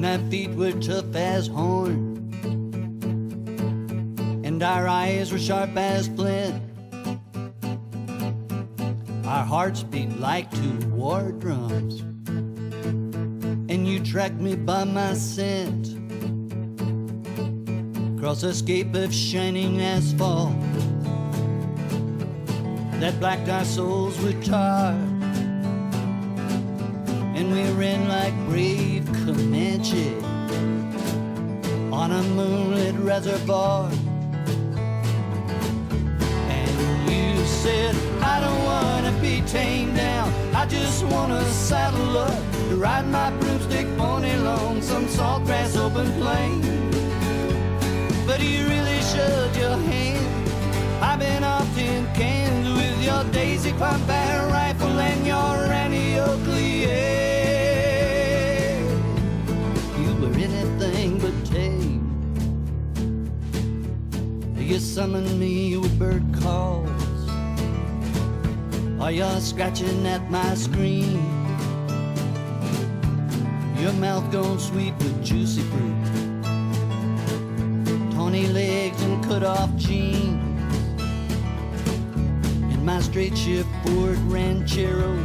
and our feet were tough as horn, and our eyes were sharp as flint. Our hearts beat like two war drums, and you tracked me by my scent across a scape of shining asphalt that blacked our souls with tar. And we ran like brave Comanche on a moonlit reservoir. And you said, I don't want to be tamed down, I just want to saddle up to ride my broomstick pony along some saltgrass open plain. But you really showed your hand. I've been off tin cans with your Daisy combat rifle and your Randy Oakley air. You were anything but tame. You summoned me with bird calls, or you're scratching at my screen. Your mouth gone sweet with juicy fruit, tawny legs and cut-off jeans. In my straight shift Ford Ranchero,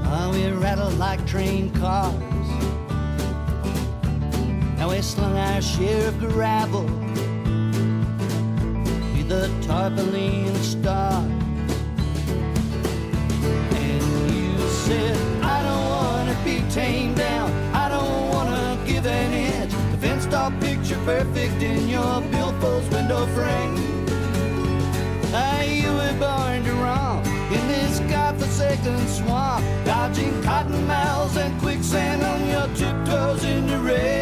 oh, we rattled like train cars. Now we slung our share of gravel with the tarpaulin star. And you said, I don't want to be tamed down, I don't want to give an inch. The fenced-off picture perfect in your billfold's window frame. You were born to romp in this godforsaken swamp, dodging cottonmouths and quicksand on your tiptoes in the rain.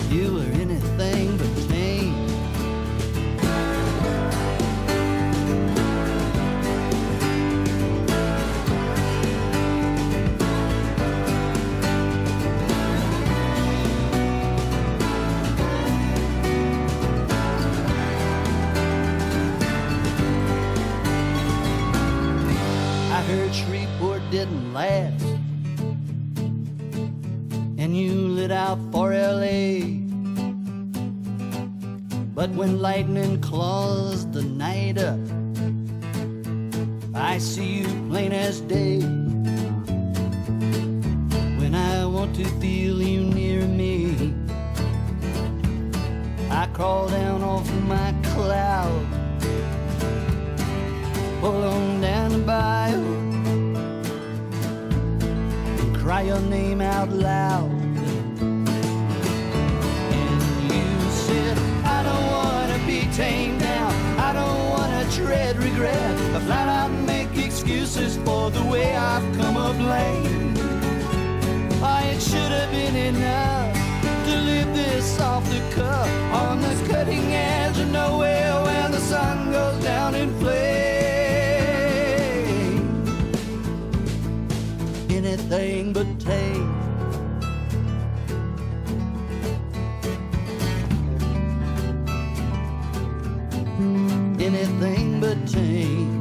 You were anything but tame. Heard Shreveport didn't last, and you lit out for LA. But when lightning claws the night up, I see you plain as day. When I want to feel you near me, I crawl down off my cloud, pull on down the bayou, and cry your name out loud. And you said, I don't want to be tamed down, I don't want to tread regret, I flat out make excuses for the way I've come up late. Oh, it should have been enough to live this off the cuff on this cutting edge of nowhere where the sun goes down in flame. Anything but tame. Anything but tame.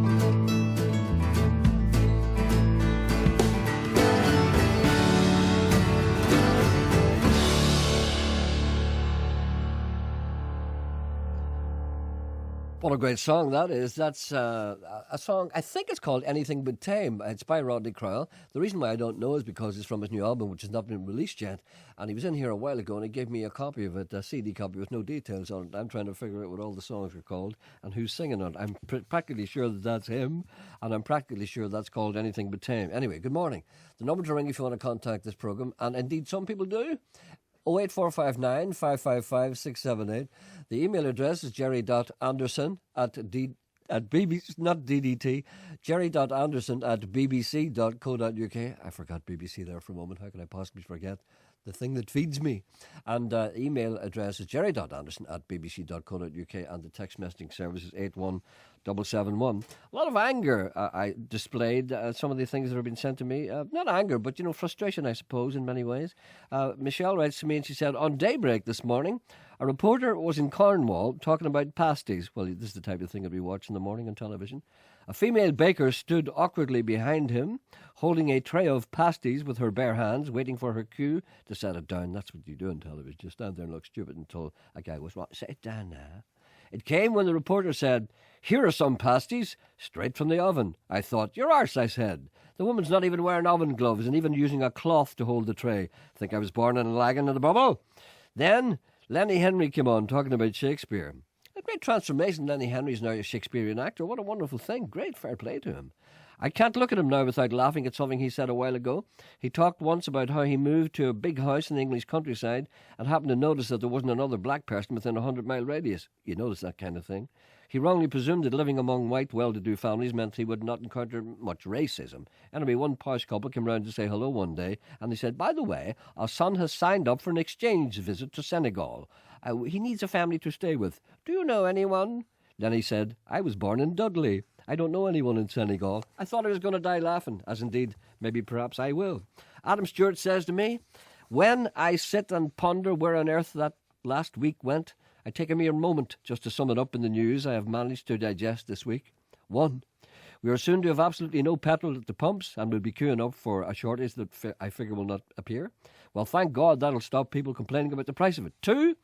What a great song that is. That's a song, I think it's called Anything But Tame. It's by Rodney Crowell. The reason why I don't know is because it's from his new album, which has not been released yet. And he was in here a while ago and he gave me a copy of it, a CD copy with no details on it. I'm trying to figure out what all the songs are called and who's singing it. I'm practically sure that that's him, and I'm practically sure that's called Anything But Tame. Anyway, good morning. The number to ring if you want to contact this programme, and indeed some people do, 08459 555 678. The email address is jerry.anderson at BBC, not DDT, jerry.anderson at bbc.co.uk. I forgot BBC there for a moment. How could I possibly forget the thing that feeds me? And email address is gerry.anderson@bbc.co.uk, and the text messaging service is 81771. A lot of anger I displayed, some of the things that have been sent to me. Not anger, but, frustration, I suppose, in many ways. Michelle writes to me and she said, on Daybreak this morning, a reporter was in Cornwall talking about pasties. Well, this is the type of thing that we watch in the morning on television. A female baker stood awkwardly behind him, holding a tray of pasties with her bare hands, waiting for her cue to set it down. That's what you do on television. You stand there and look stupid until a guy goes, "What? Set it down now." It came when the reporter said, "Here are some pasties, straight from the oven." I thought, "Your arse," I said. The woman's not even wearing oven gloves and even using a cloth to hold the tray. Think I was born in a lagging in the bubble? Then Lenny Henry came on talking about Shakespeare. A great transformation. Lenny Henry's now a Shakespearean actor. What a wonderful thing. Great, fair play to him. I can't look at him now without laughing at something he said a while ago. He talked once about how he moved to a big house in the English countryside and happened to notice that there wasn't another black person within a 100-mile radius. You notice that kind of thing. He wrongly presumed that living among white, well-to-do families meant he would not encounter much racism. Anyway, one posh couple came round to say hello one day, and they said, "By the way, our son has signed up for an exchange visit to Senegal. He needs a family to stay with. Do you know anyone?" Then he said, "I was born in Dudley. I don't know anyone in Senegal." I thought I was going to die laughing, as indeed, maybe perhaps I will. Adam Stewart says to me, "When I sit and ponder where on earth that last week went, I take a mere moment just to sum it up in the news I have managed to digest this week. 1. We are soon to have absolutely no petrol at the pumps and will be queuing up for a shortage that I figure will not appear. Well, thank God that'll stop people complaining about the price of it. 2.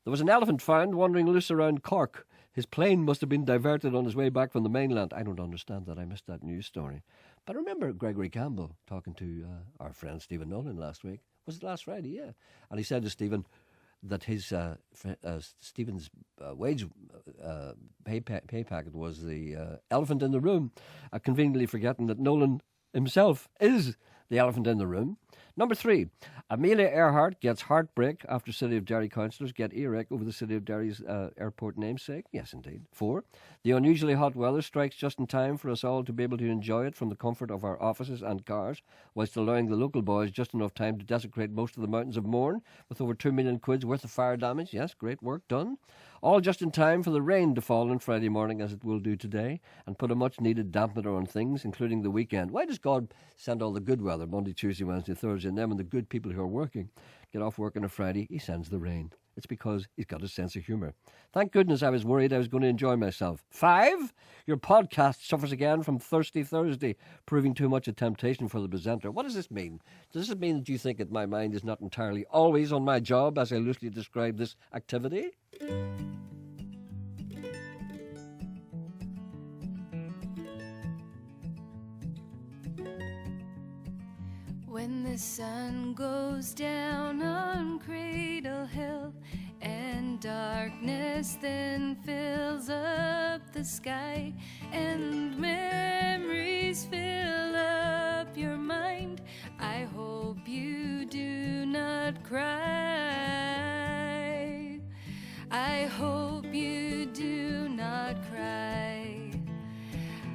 There was an elephant found wandering loose around Cork. His plane must have been diverted on his way back from the mainland." I don't understand that. I missed that news story. But I remember Gregory Campbell talking to our friend Stephen Nolan last week. Was it last Friday? Yeah. And he said to Stephen that his Stephen's wage pay packet was the elephant in the room, conveniently forgetting that Nolan himself is the elephant in the room. Number 3, Amelia Earhart gets heartbreak after City of Derry councillors get earache over the City of Derry's airport namesake. Yes, indeed. 4, the unusually hot weather strikes just in time for us all to be able to enjoy it from the comfort of our offices and cars, whilst allowing the local boys just enough time to desecrate most of the mountains of Mourne with over 2 million quid's worth of fire damage. Yes, great work done. All just in time for the rain to fall on Friday morning, as it will do today, and put a much-needed dampener on things, including the weekend. Why does God send all the good weather, Monday, Tuesday, Wednesday, Thursday, and then when the good people who are working get off work on a Friday, he sends the rain? It's because he's got a sense of humour. Thank goodness I was worried I was going to enjoy myself. 5, your podcast suffers again from Thirsty Thursday, proving too much a temptation for the presenter. What does this mean? Does this mean that you think that my mind is not entirely always on my job, as I loosely describe this activity? When the sun goes down on Cradle Hill and darkness then fills up the sky and memories fill up your mind, I hope you do not cry. I hope you do not cry.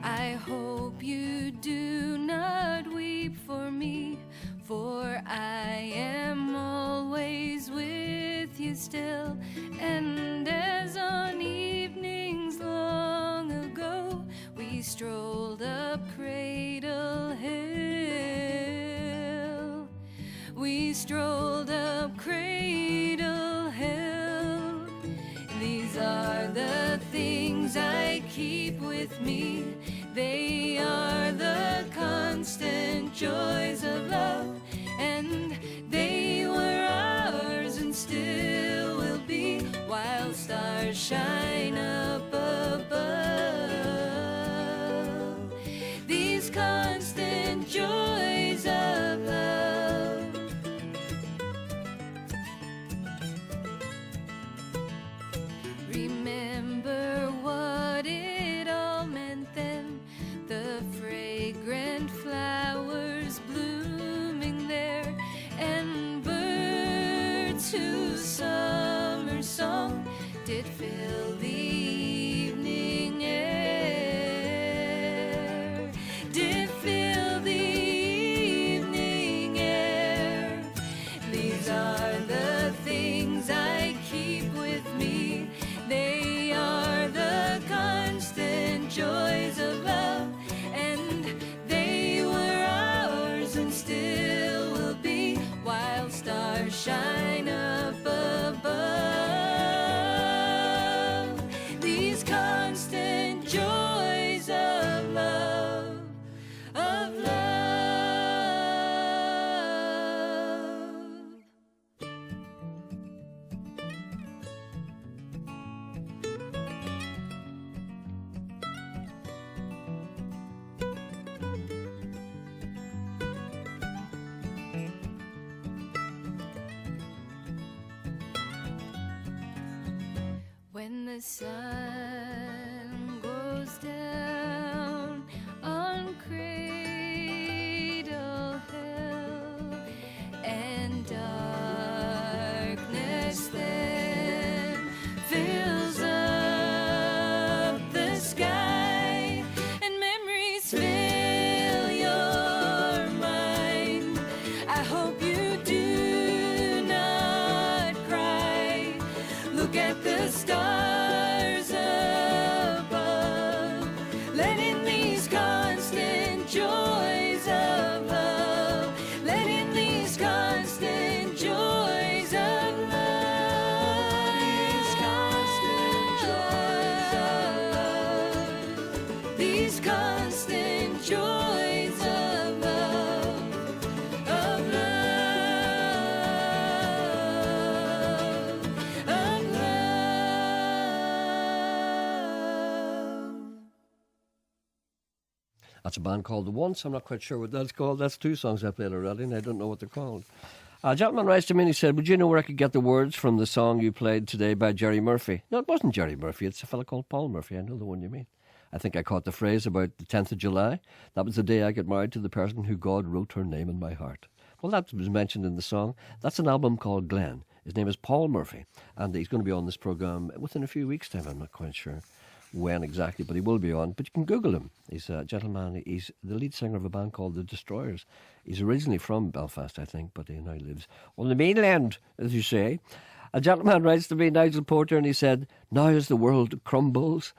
I hope you do not weep for me, for I am always with you still. And as on evenings long ago we strolled up Cradle Hill, we strolled up Cradle Hill. These are the things I keep with me. They are the constant joys of love, and they were ours and still will be while stars shine up above. These constant joys of love. Remember what it all meant then, the fragrant flowers blooming there, and birds whose summer song did fill sun goes down on Cradle Hill, and darkness then fills up the sky, and memories fill your mind. I hope you do not cry. Look at the stars above, letting these constant joys of love, letting these constant joys of love, these constant joys of love, these constant joys of love, of love, of love. That's a band called The Once. I'm not quite sure what that's called. That's two songs I played already, and I don't know what they're called. A gentleman writes to me and he said, would you know where I could get the words from the song you played today by Gerry Murphy? No, it wasn't Gerry Murphy. It's a fellow called Paul Murphy. I know the one you mean. I think I caught the phrase about the 10th of July. That was the day I got married to the person who God wrote her name in my heart. Well, that was mentioned in the song. That's an album called Glenn. His name is Paul Murphy, and he's going to be on this programme within a few weeks' time. I'm not quite sure when exactly, but he will be on. But you can Google him. He's a gentleman. He's the lead singer of a band called The Destroyers. He's originally from Belfast, I think, but he now lives on the mainland, as you say. A gentleman writes to me, Nigel Porter, and he said, now as the world crumbles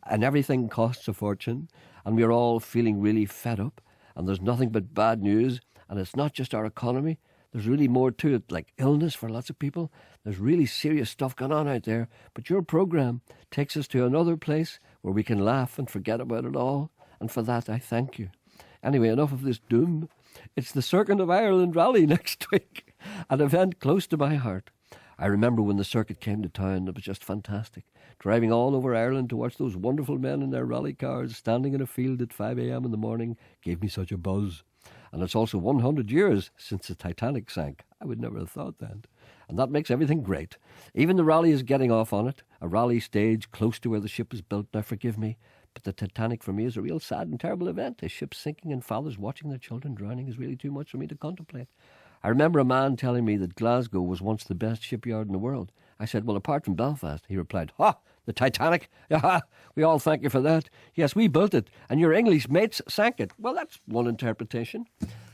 and everything costs a fortune, and we're all feeling really fed up, and there's nothing but bad news, and it's not just our economy. There's really more to it, like illness for lots of people. There's really serious stuff going on out there. But your programme takes us to another place where we can laugh and forget about it all. And for that, I thank you. Anyway, enough of this doom. It's the Circuit of Ireland rally next week, an event close to my heart. I remember when the circuit came to town, it was just fantastic. Driving all over Ireland to watch those wonderful men in their rally cars standing in a field at 5 a.m. in the morning gave me such a buzz. And it's also 100 years since the Titanic sank. I would never have thought that. And that makes everything great. Even the rally is getting off on it. A rally stage close to where the ship was built. Now, forgive me, but the Titanic for me is a real sad and terrible event. A ship sinking and fathers watching their children drowning is really too much for me to contemplate. I remember a man telling me that Glasgow was once the best shipyard in the world. I said, well, apart from Belfast. He replied, ha, the Titanic? Yeah, we all thank you for that. Yes, we built it, and your English mates sank it. Well, that's one interpretation.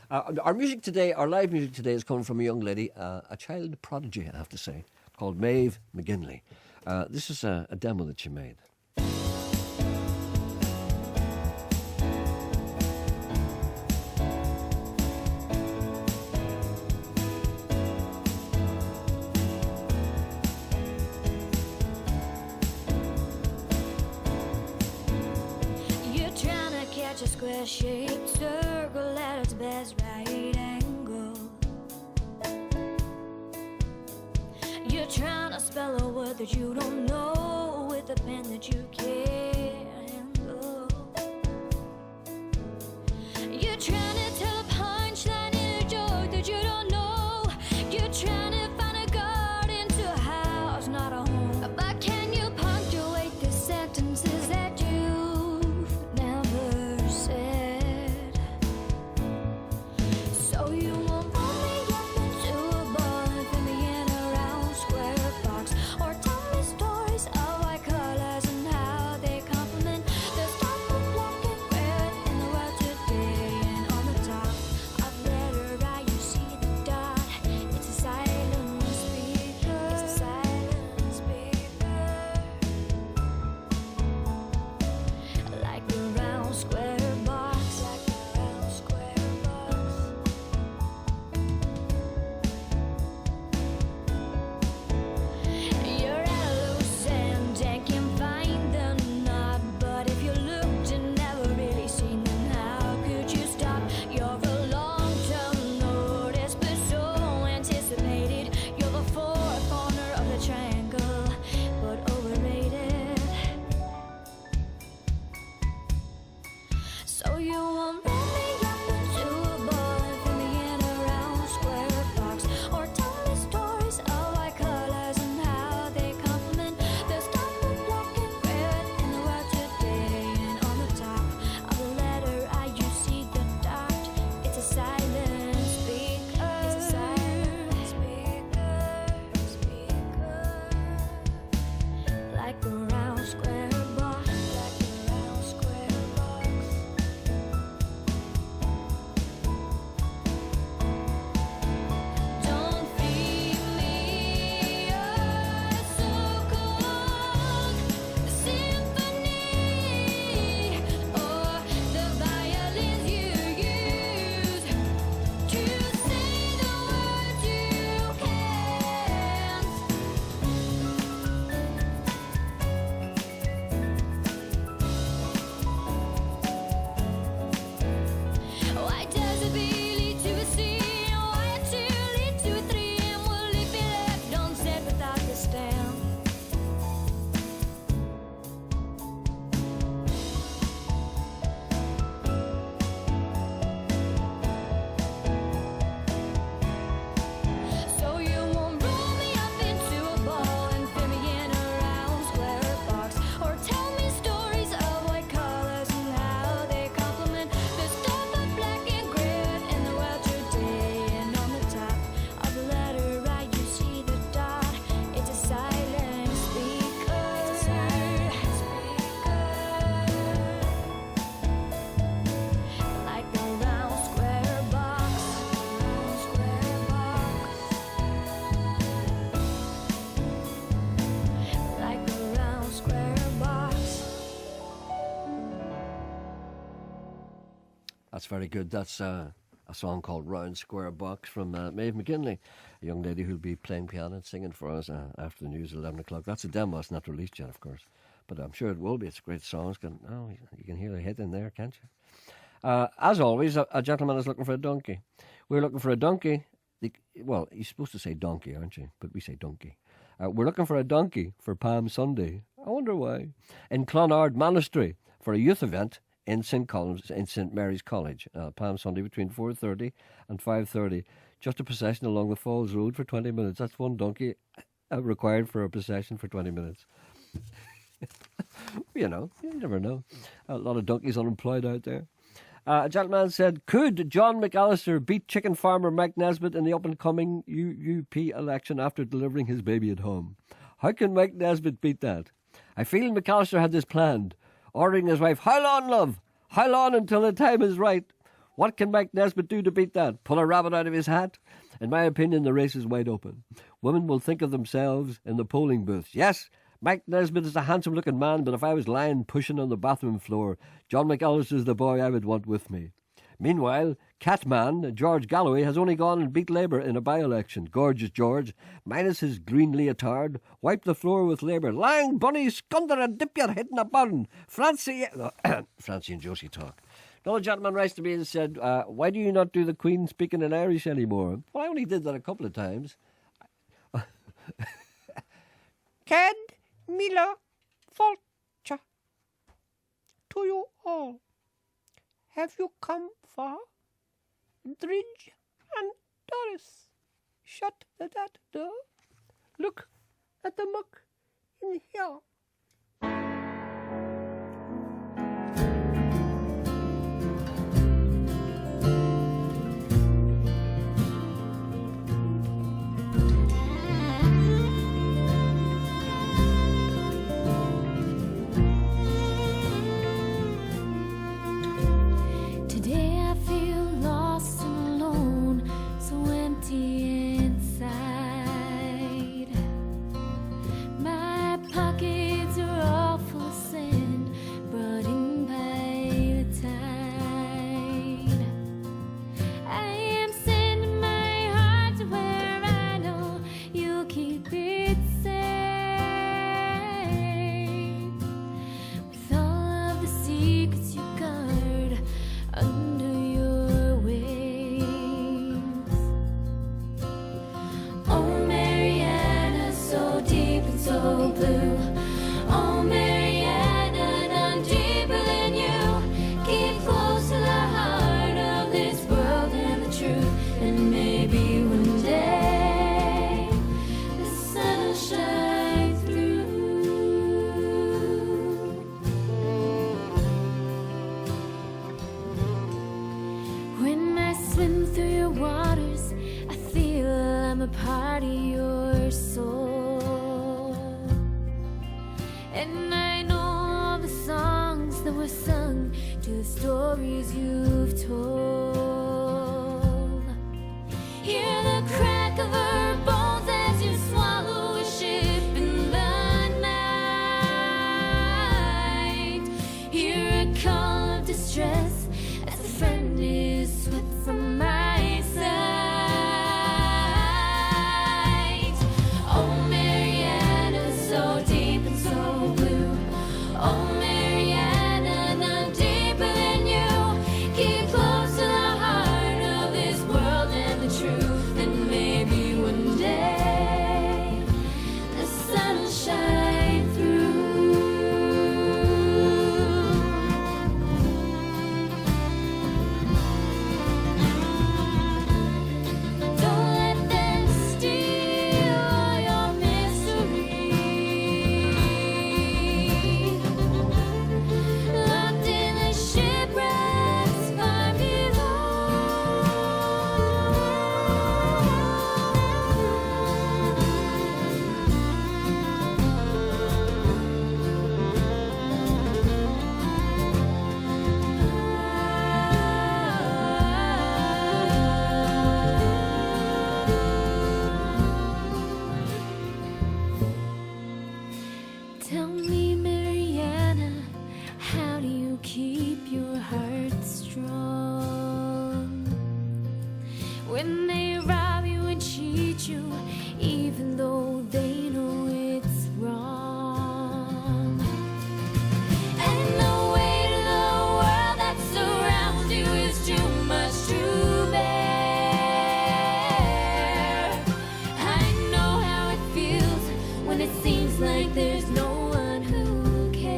Our music today, our live music today is coming from a young lady, a child prodigy, I have to say, called Maeve McGinley. This is a demo that she made. A square-shaped circle at its best right angle. You're trying to spell a word that you don't know with a pen that you can't handle. You're trying to tell a punchline in a joke that you don't know. You're trying to find a garden to a house, not a home. But can you punctuate the sentences that you've never said? So you won't pull me up into a ball and fit me in a round square box, or tell me stories of white colors and how they come That's very good. That's a song called Round Square Box from Maeve McKinley, a young lady who'll be playing piano and singing for us after the news at 11 o'clock. That's a demo. It's not released yet, of course. But I'm sure it will be. It's a great song. You can hear the hit in there, can't you? As always, a gentleman is looking for a donkey. We're looking for a donkey. Well, you're supposed to say donkey, aren't you? But we say donkey. We're looking for a donkey for Palm Sunday. I wonder why. In Clonard Monastery for a youth event in St Mary's College. Palm Sunday between 4:30 and 5:30. Just a procession along the Falls Road for 20 minutes. That's one donkey required for a procession for 20 minutes. You never know. A lot of donkeys unemployed out there. A gentleman said, could John McAllister beat chicken farmer Mike Nesbitt in the up-and-coming UUP election after delivering his baby at home? How can Mike Nesbitt beat that? I feel McAllister had this planned, ordering his wife, "How long, love? How long until the time is right?" What can Mike Nesbitt do to beat that? Pull a rabbit out of his hat? In my opinion, the race is wide open. Women will think of themselves in the polling booths. Yes, Mike Nesbitt is a handsome-looking man, but if I was lying pushing on the bathroom floor, John McAllister's the boy I would want with me. Meanwhile, Catman, George Galloway, has only gone and beat Labour in a by-election. Gorgeous George, minus his green leotard, wiped the floor with Labour. Lang, bunny, scunder and dip your head in a bun. Francie... Francie and Josie talk. Another gentleman writes to me and said, why do you not do the Queen speaking in Irish anymore? Well, I only did that a couple of times. Cad Mila Vulture to you all. Have you come far? Dridge and Doris, shut that door. Look at the muck in here. Oh, Mariana, none deeper than you. even though they know it's wrong. And the weight of the world that surrounds you is too much to bear. I know how it feels when it seems like there's no one who cares.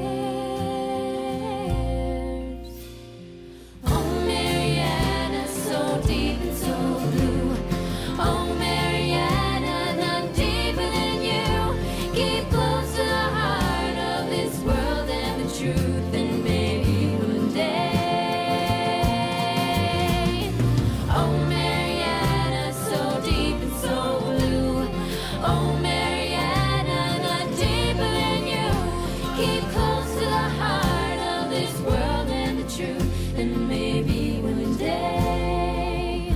Oh, Mariana, so deep and so blue. Oh, Mariana, none deeper than you. Keep close to the heart of this world and the truth, and maybe one day. Oh, Mariana, so deep and so blue. Oh, Mariana, none deeper than you. Keep close to the heart of this world and the truth, and maybe one day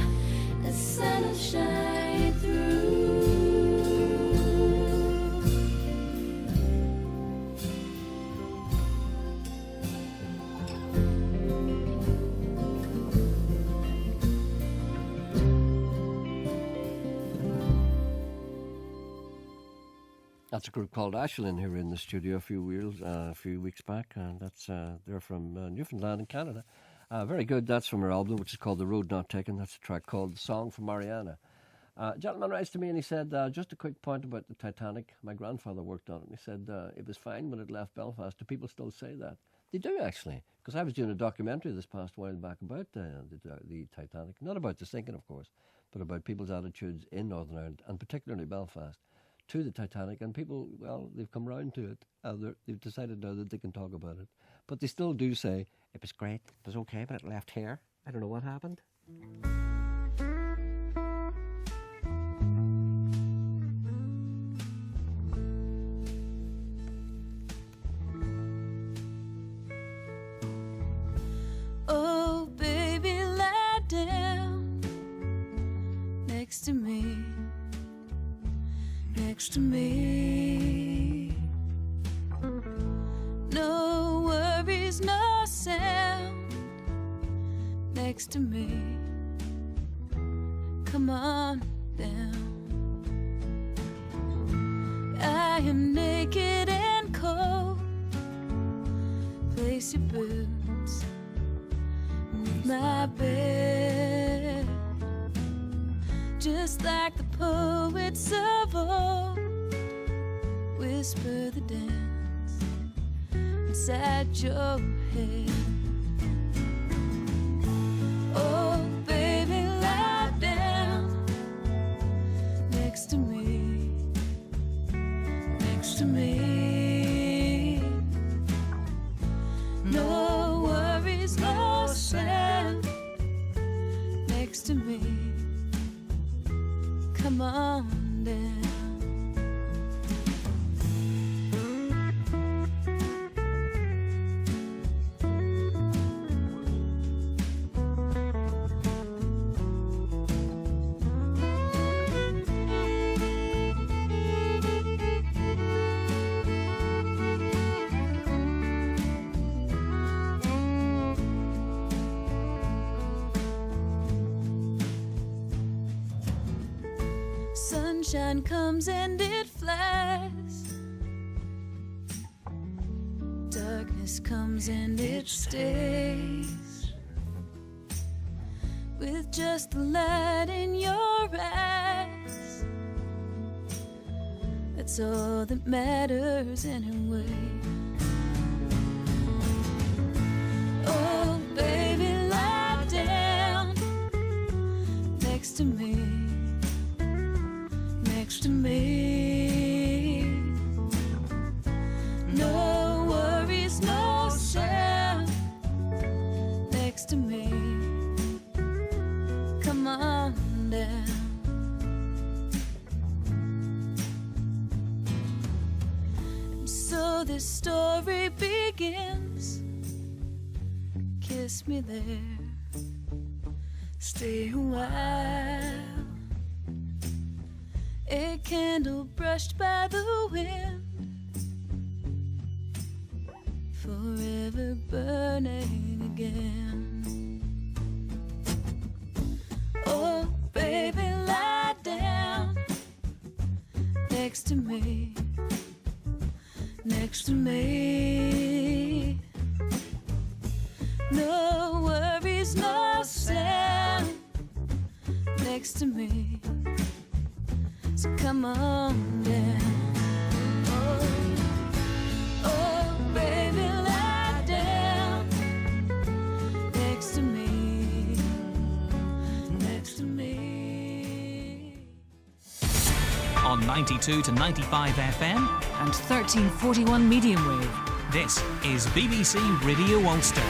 the sun will shine through. That's a group called Ashland here in the studio a few weeks back, and that's they're from Newfoundland in Canada. Very good. That's from her album, which is called The Road Not Taken. That's a track called The Song for Mariana. A gentleman writes to me and he said, just a quick point about the Titanic. My grandfather worked on it. And he said it was fine when it left Belfast. Do people still say that? They do, actually, because I was doing a documentary this past while back about the Titanic. Not about the sinking, of course, but about people's attitudes in Northern Ireland, and particularly Belfast, to the Titanic. And people, well, they've come round to it. They've decided now that they can talk about it. But they still do say, it was great, it was okay, but it left here. I don't know what happened. Oh, baby, lie down next to me, next to me. No worries, no sound next to me. Come on down. I am naked and cold. Place your boots beneath my bed, just like the poets of old. Whisper the dance inside your head. Oh, baby, lie down next to me, next to me. No worries, no sound next to me. Come on down. Sunshine comes and it flies. Darkness comes and it stays. With just the light in your eyes, that's all that matters anyway. Oh, baby, lie down next to me, next to me. No worries, no sound next to me. Come on down. And so this story begins. Kiss me there, stay a while. A candle brushed by the wind, forever burning again. Oh, baby, lie down next to me, next to me. No worries, no sound, next to me. So come on down. Oh, baby, lie down next to me, next to me. On 92 to 95 FM and 1341 medium wave. This is BBC Radio Ulster.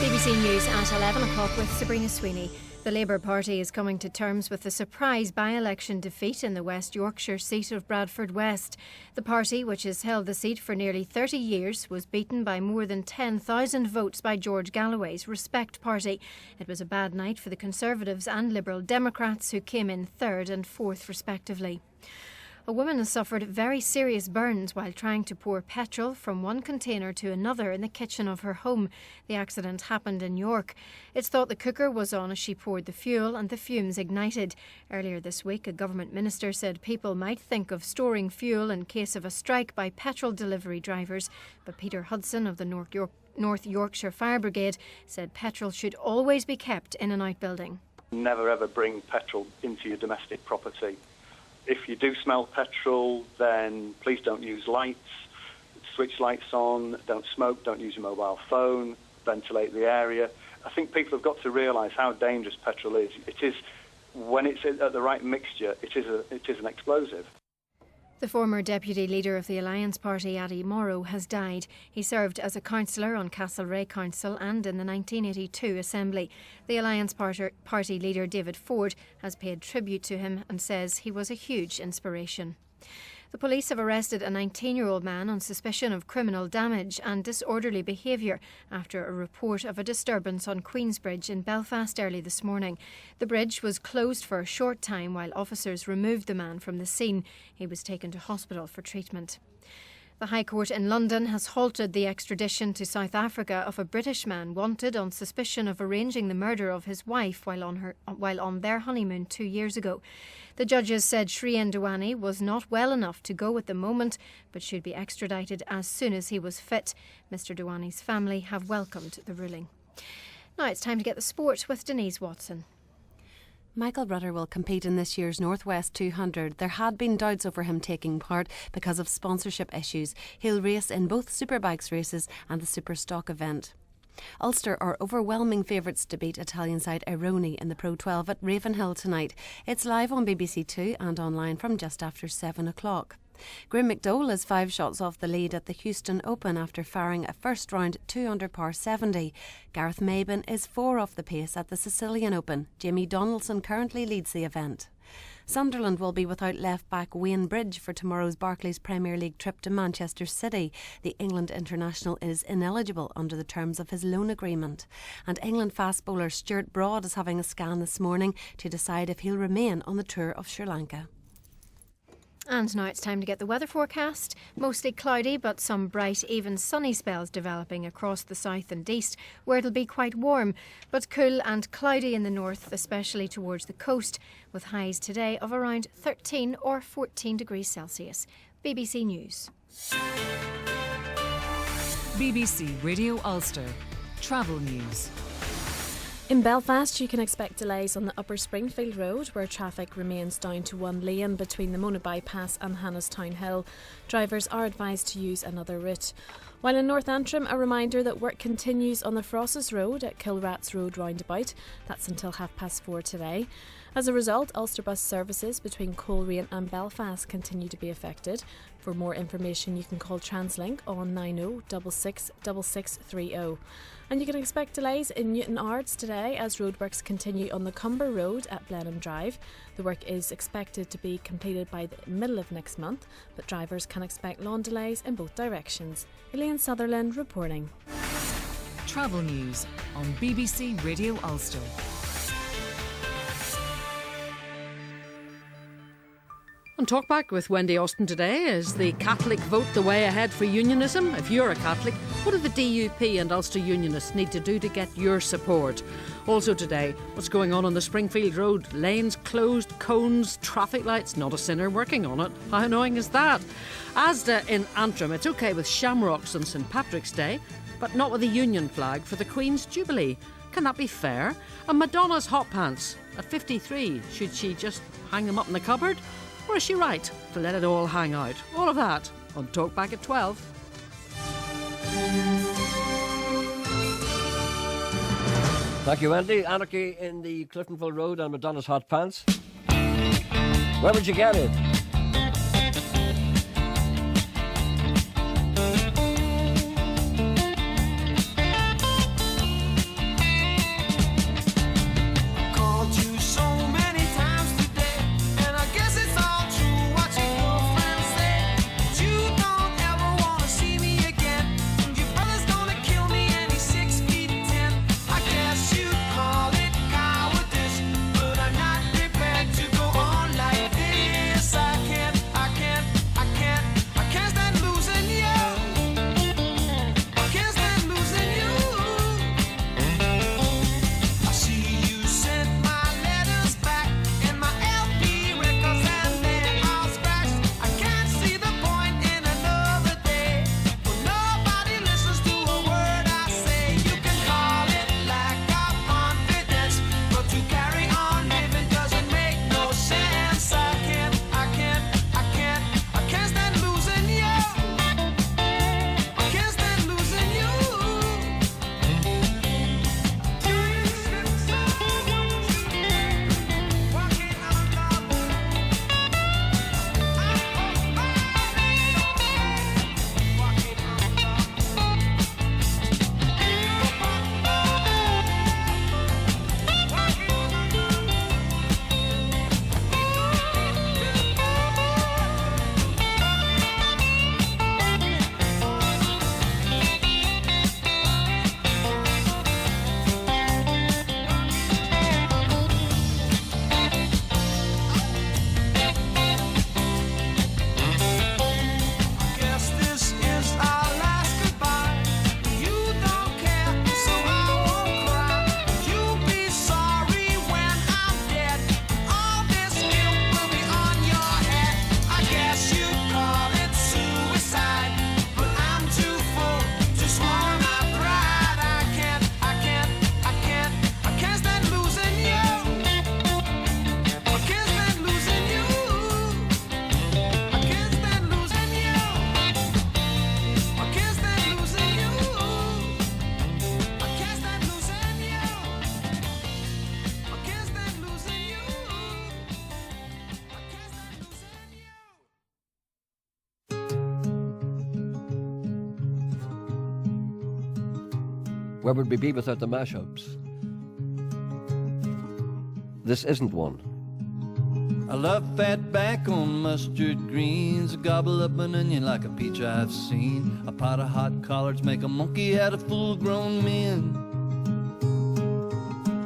BBC News at 11 o'clock with Sabrina Sweeney. The Labour Party is coming to terms with the surprise by-election defeat in the West Yorkshire seat of Bradford West. The party, which has held the seat for nearly 30 years, was beaten by more than 10,000 votes by George Galloway's Respect Party. It was a bad night for the Conservatives and Liberal Democrats, who came in third and fourth respectively. A woman has suffered very serious burns while trying to pour petrol from one container to another in the kitchen of her home. The accident happened in York. It's thought the cooker was on as she poured the fuel and the fumes ignited. Earlier this week, a government minister said people might think of storing fuel in case of a strike by petrol delivery drivers. But Peter Hudson of the North Yorkshire Fire Brigade said petrol should always be kept in an outbuilding. Never ever bring petrol into your domestic property. If you do smell petrol, then please don't use lights, switch lights on, don't smoke, don't use your mobile phone, ventilate the area. I think people have got to realise how dangerous petrol is. It is, when it's at the right mixture, it is an explosive. The former deputy leader of the Alliance Party, Addy Morrow, has died. He served as a councillor on Castlereagh Council and in the 1982 Assembly. The Alliance Party leader, David Ford, has paid tribute to him and says he was a huge inspiration. The police have arrested a 19-year-old man on suspicion of criminal damage and disorderly behaviour after a report of a disturbance on Queensbridge in Belfast early this morning. The bridge was closed for a short time while officers removed the man from the scene. He was taken to hospital for treatment. The High Court in London has halted the extradition to South Africa of a British man wanted on suspicion of arranging the murder of his wife while on their honeymoon 2 years ago. The judges said Shrien Dewani was not well enough to go at the moment, but should be extradited as soon as he was fit. Mr Dewani's family have welcomed the ruling. Now it's time to get the sport with Denise Watson. Michael Rutter will compete in this year's Northwest 200. There had been doubts over him taking part because of sponsorship issues. He'll race in both Superbikes races and the Superstock event. Ulster are overwhelming favourites to beat Italian side Aironi in the Pro 12 at Ravenhill tonight. It's live on BBC Two and online from just after 7 o'clock. Graeme McDowell is 5 shots off the lead at the Houston Open after firing a first round 2 under par 70. Gareth Maben is 4 off the pace at the Sicilian Open. Jamie Donaldson currently leads the event. Sunderland will be without left-back Wayne Bridge for tomorrow's Barclays Premier League trip to Manchester City. The England international is ineligible under the terms of his loan agreement. And England fast bowler Stuart Broad is having a scan this morning to decide if he'll remain on the tour of Sri Lanka. And now it's time to get the weather forecast. Mostly cloudy, but some bright, even sunny spells developing across the south and east, where it'll be quite warm, but cool and cloudy in the north, especially towards the coast, with highs today of around 13 or 14 degrees Celsius. BBC News. BBC Radio Ulster. Travel news. In Belfast, you can expect delays on the Upper Springfield Road, where traffic remains down to 1 lane between the Mona Bypass and Hannestown Hill. Drivers are advised to use another route. While in North Antrim, a reminder that work continues on the Frosses Road at Kilrats Road roundabout. That's until 4:30 today. As a result, Ulster bus services between Coleraine and Belfast continue to be affected. For more information, you can call Translink on 90 66 6630. And you can expect delays in Newton Ards today as roadworks continue on the Cumber Road at Blenheim Drive. The work is expected to be completed by the middle of next month, but drivers can expect long delays in both directions. Elaine Sutherland reporting. Travel news on BBC Radio Ulster. On Talkback with Wendy Austin today, is the Catholic vote the way ahead for unionism? If you're a Catholic, what do the DUP and Ulster Unionists need to do to get your support? Also today, what's going on the Springfield Road? Lanes closed, cones, traffic lights, not a sinner working on it. How annoying is that? Asda in Antrim, it's okay with shamrocks on St Patrick's Day, but not with the Union flag for the Queen's Jubilee. Can that be fair? And Madonna's hot pants at 53, should she just hang them up in the cupboard? Or is she right to let it all hang out? All of that on Talkback at 12. Thank you, Wendy. Anarchy in the Cliftonville Road and Madonna's hot pants. Where would you get it? Where would we be without the mashups? This isn't one. I love fat back on mustard greens, a gobble up an onion like a peach I've seen. A pot of hot collards make a monkey out of full-grown men.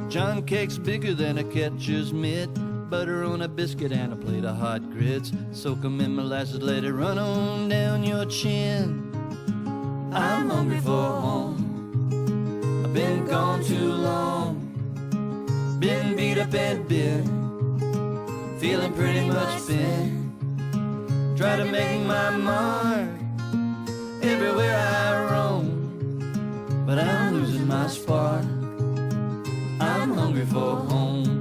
John cake's bigger than a catcher's mitt, butter on a biscuit and a plate of hot grits. Soak 'em in molasses, let it run on down your chin. I'm hungry for home. I've been gone too long, been beat up and bit, feeling pretty much spent. Try to make my mark everywhere I roam, but I'm losing my spark. I'm hungry for home.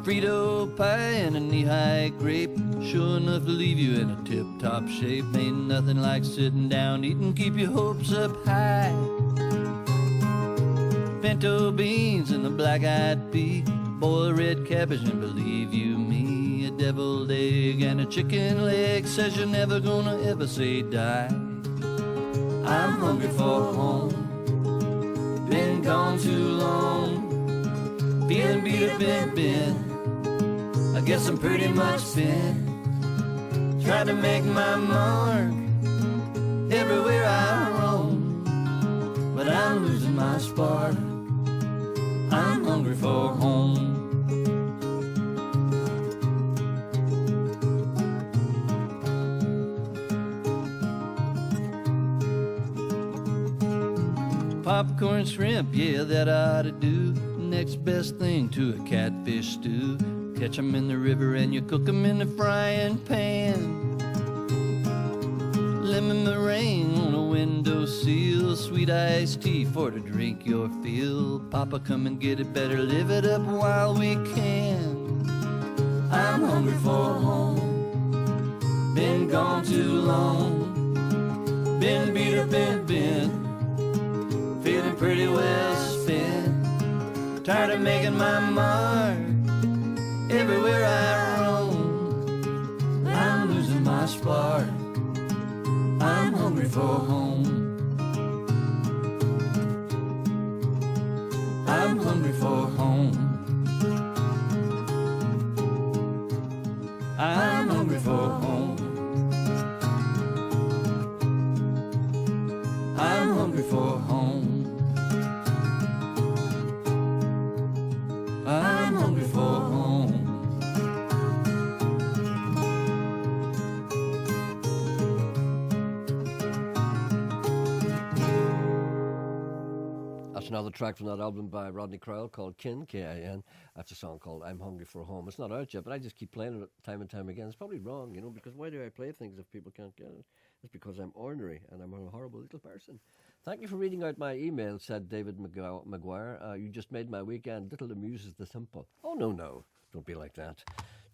Frito pie and a knee-high grape, sure enough to leave you in a tip-top shape. Ain't nothing like sitting down, eating, keep your hopes up high. Pinto beans and the black-eyed pea, boiled red cabbage and believe you me, a deviled egg and a chicken leg says you're never gonna ever say die. I'm hungry for home, been gone too long, feeling beat up and bent. I guess I'm pretty much spent. Trying to make my mark everywhere I roam, hungry for home. Popcorn shrimp, yeah, that I ought to do. Next best thing to a catfish stew. Catch 'em in the river and you cook 'em in the frying pan. Lemon meringue on a windowsill. Sweet iced tea for to drink your fill. Papa, come and get it, better live it up while we can. I'm hungry for home. Been gone too long. Been beat up and bent. Feeling pretty well spent. Tired of making my mark everywhere I roam. I'm losing my spark. I'm hungry for home. I'm hungry for home. I'm hungry for home. I'm hungry for home. I'm hungry for home. That's another track from that album by Rodney Crowell called Kin, K-I-N. That's a song called I'm Hungry for Home. It's not out yet, but I just keep playing it time and time again. It's probably wrong, you know, because why do I play things if people can't get it? It's because I'm ornery and I'm a horrible little person. Thank you for reading out my email, said David Maguire. You just made my weekend. Little amuses the simple. Oh, no. Don't be like that.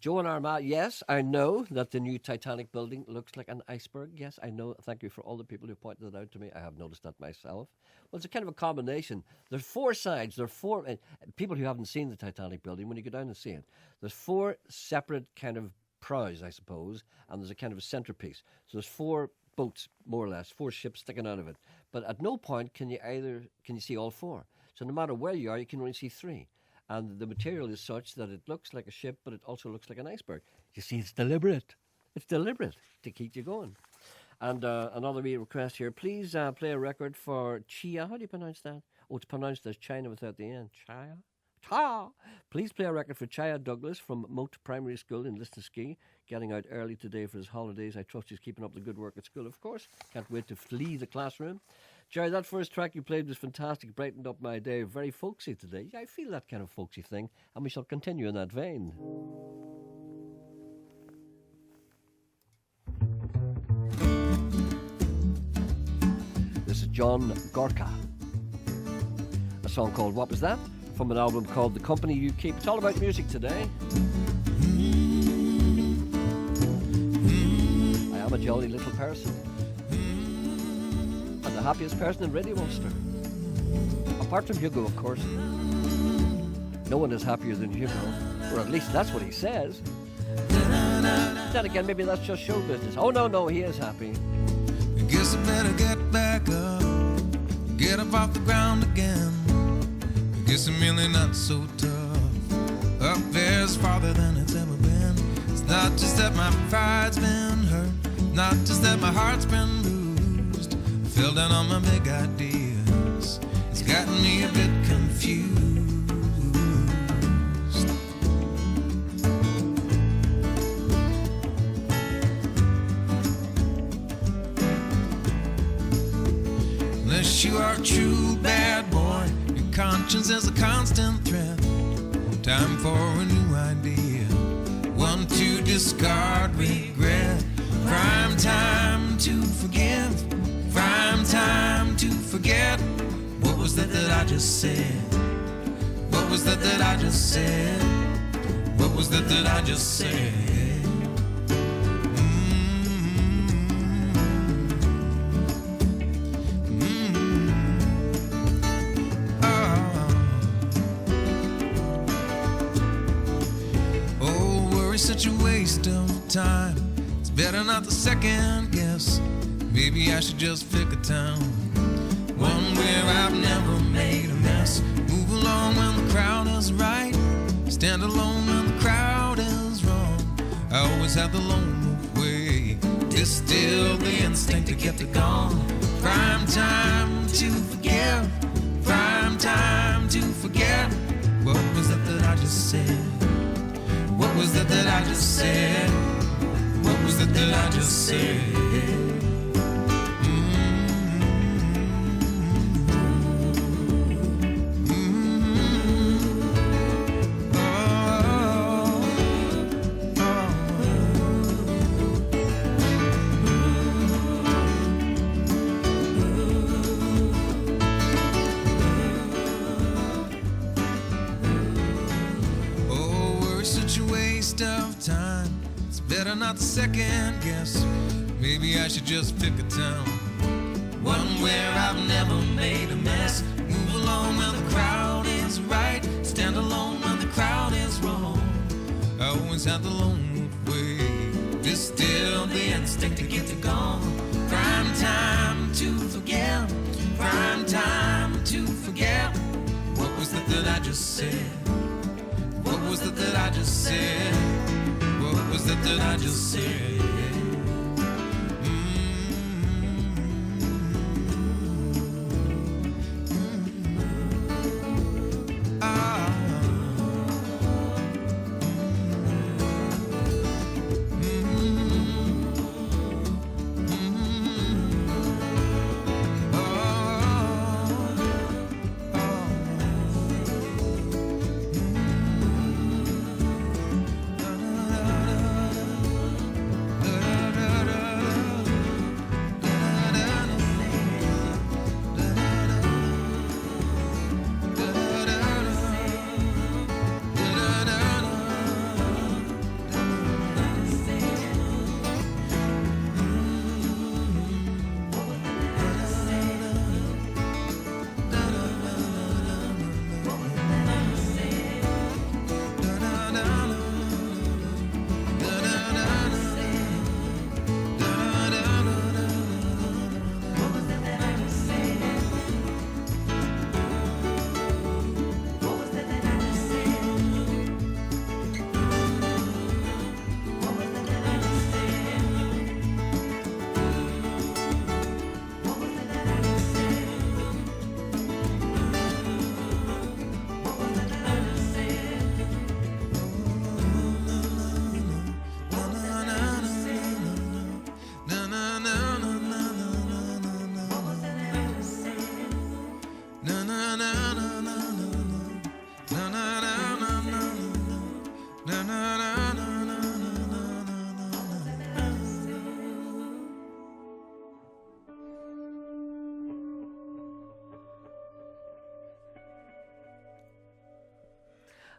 Joe and Armagh, yes, I know that the new Titanic building looks like an iceberg. Yes, I know. Thank you for all the people who pointed it out to me. I have noticed that myself. Well, it's a kind of a combination. There's four sides. There are four people who haven't seen the Titanic building, when you go down and see it, there's four separate kind of prows, I suppose, and there's a kind of a centerpiece. So there's four boats, more or less, four ships sticking out of it. But at no point can you see all four. So no matter where you are, you can only see three. And the material is such that it looks like a ship, but it also looks like an iceberg. You see, it's deliberate. It's deliberate to keep you going. And another wee request here. Please play a record for Chia. How do you pronounce that? Oh, it's pronounced as China without the N. Chia? Chia! Please play a record for Chia Douglas from Moat Primary School in Listenski. Getting out early today for his holidays. I trust he's keeping up the good work at school, of course. Can't wait to flee the classroom. Gerry, that first track you played was fantastic. Brightened up my day. Very folksy today. Yeah, I feel that kind of folksy thing. And we shall continue in that vein. This is John Gorka. A song called What Was That? From an album called The Company You Keep. It's all about music today. I am a jolly little person. And the happiest person in Radio Ulster. Apart from Hugo, of course. No one is happier than Hugo. Or at least that's what he says. Then again, maybe that's just show business. Oh, no, he is happy. I guess I better get back up. Get up off the ground again. I guess I'm really not so tough. Up there's farther than it's ever been. It's not just that my pride's been hurt. Not just that my heart's been bruised. I fell down on my big ideas. It's gotten me a bit confused. Unless you are a true bad boy, your conscience is a constant threat. Time for a new idea, one to discard regret. Prime time to forgive, prime time to forget. What was that I just said? What was that I just said? What was that I just said? Such a waste of time. It's better not to second guess. Maybe I should just pick a town, one where I've never made a mess. Move along when the crowd is right, stand alone when the crowd is wrong. I always have the lone wolf way, distill the instinct to get it gone. Prime time to forgive, prime time to forget. What just said? What was that that I just said? What was that that I just said? Better not second guess. Maybe I should just pick a town, one where I've never made a mess. Move along when the crowd is right, stand alone when the crowd is wrong. I always had the lone way, distill the instinct to get to gone. Prime time to forget, prime time to forget. What was that that I just said? What was that that I just said? What was that that I just said?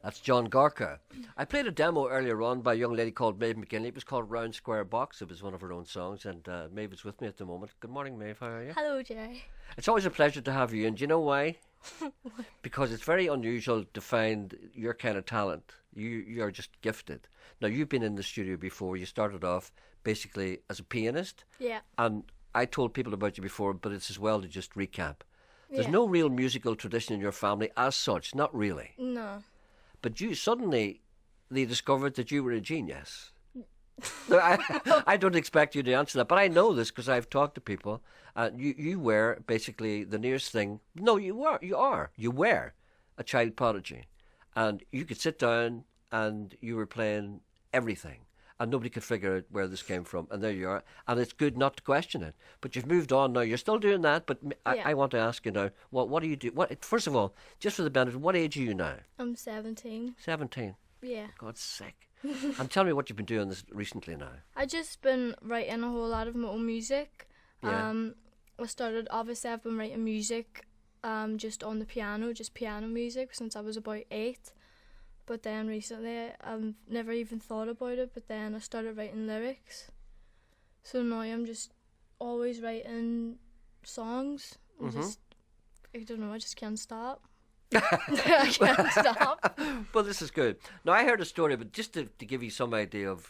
That's John Gorka. I played a demo earlier on by a young lady called Maeve McKinley. It was called Round Square Box. It was one of her own songs, and Maeve is with me at the moment. Good morning, Maeve. How are you? Hello, Gerry. It's always a pleasure to have you, and do you know why? Because it's very unusual to find your kind of talent. You're just gifted. Now, you've been in the studio before. You started off basically as a pianist. Yeah. And I told people about you before, but it's as well to just recap. There's Yeah. no real musical tradition in your family as such, not really. No. But you suddenly, they discovered that you were a genius. No, I don't expect you to answer that, but I know this because I've talked to people. You were basically the nearest thing. No, you were a child prodigy, and you could sit down and you were playing everything, and nobody could figure out where this came from. And there you are, and it's good not to question it. But you've moved on now. You're still doing that, but I want to ask you now. What do you do? First of all, just for the benefit, what age are you now? I'm 17. 17. Yeah. God's sake. And tell me what you've been doing this recently now. I just been writing a whole lot of my own music. Yeah. Obviously I've been writing music just on the piano, just piano music since I was about 8. But then recently I've never even thought about it, but then I started writing lyrics. So now I'm just always writing songs. I don't know, I just can't stop. I can't stop. Well, this is good. Now, I heard a story, but just to give you some idea of,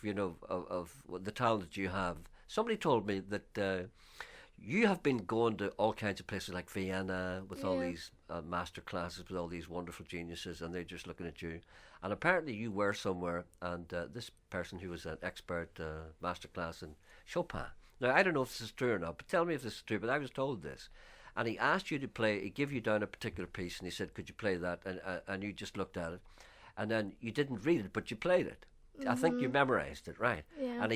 of the talent that you have, somebody told me that you have been going to all kinds of places like Vienna with all these master classes with all these wonderful geniuses, and they're just looking at you. And apparently you were somewhere, and this person who was an expert master class in Chopin. Now, I don't know if this is true or not, but tell me if this is true, but I was told this. And he asked you to play, he gave you down a particular piece, and he said, could you play that? And you just looked at it. and then you didn't read it, but you played it. I think you memorised it, right? Yeah. And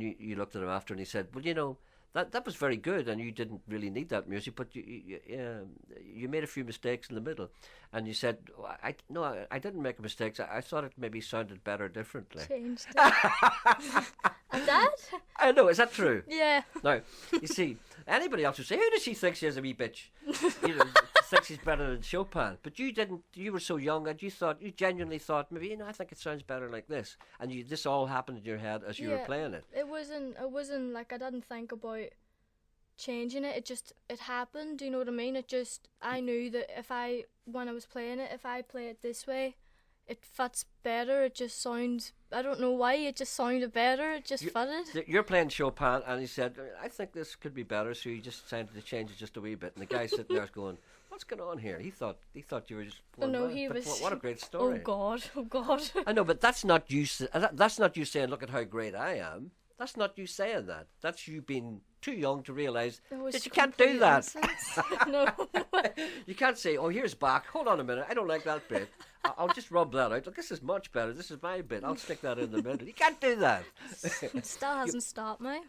you looked at him after, and he said, "Well, that was very good, and you didn't really need that music, but you made a few mistakes in the middle." And you said, I didn't make mistakes. I thought it maybe sounded better differently." Changed it. And that? I know, is that true? Yeah. Now, you see, anybody else would say, "Who does she think she is, a wee bitch?" Thinks she's better than Chopin. But you didn't. You were so young, and you genuinely thought, maybe, I think it sounds better like this. And this all happened in your head as you were playing it. It wasn't like I didn't think about changing it. It happened. Do you know what I mean? I knew that when I was playing it, if I play it this way, it fits better. It just sounds, I don't know why, it just sounded better. It just fitted. You're playing Chopin, and he said, "I think this could be better," so you just decided to change it just a wee bit. And the guy sitting there is going, "What's going on here?" He thought you were just. Oh no, he was. What a great story! Oh God! I know, but that's not you. That's not you saying, "Look at how great I am." That's not you saying that. That's you being too young to realise that you can't do that. No. You can't say, "Oh, here's Bach. Hold on a minute. I don't like that bit. I'll just rub that out. Look, this is much better. This is my bit. I'll stick that in the middle." You can't do that. It still hasn't stopped me.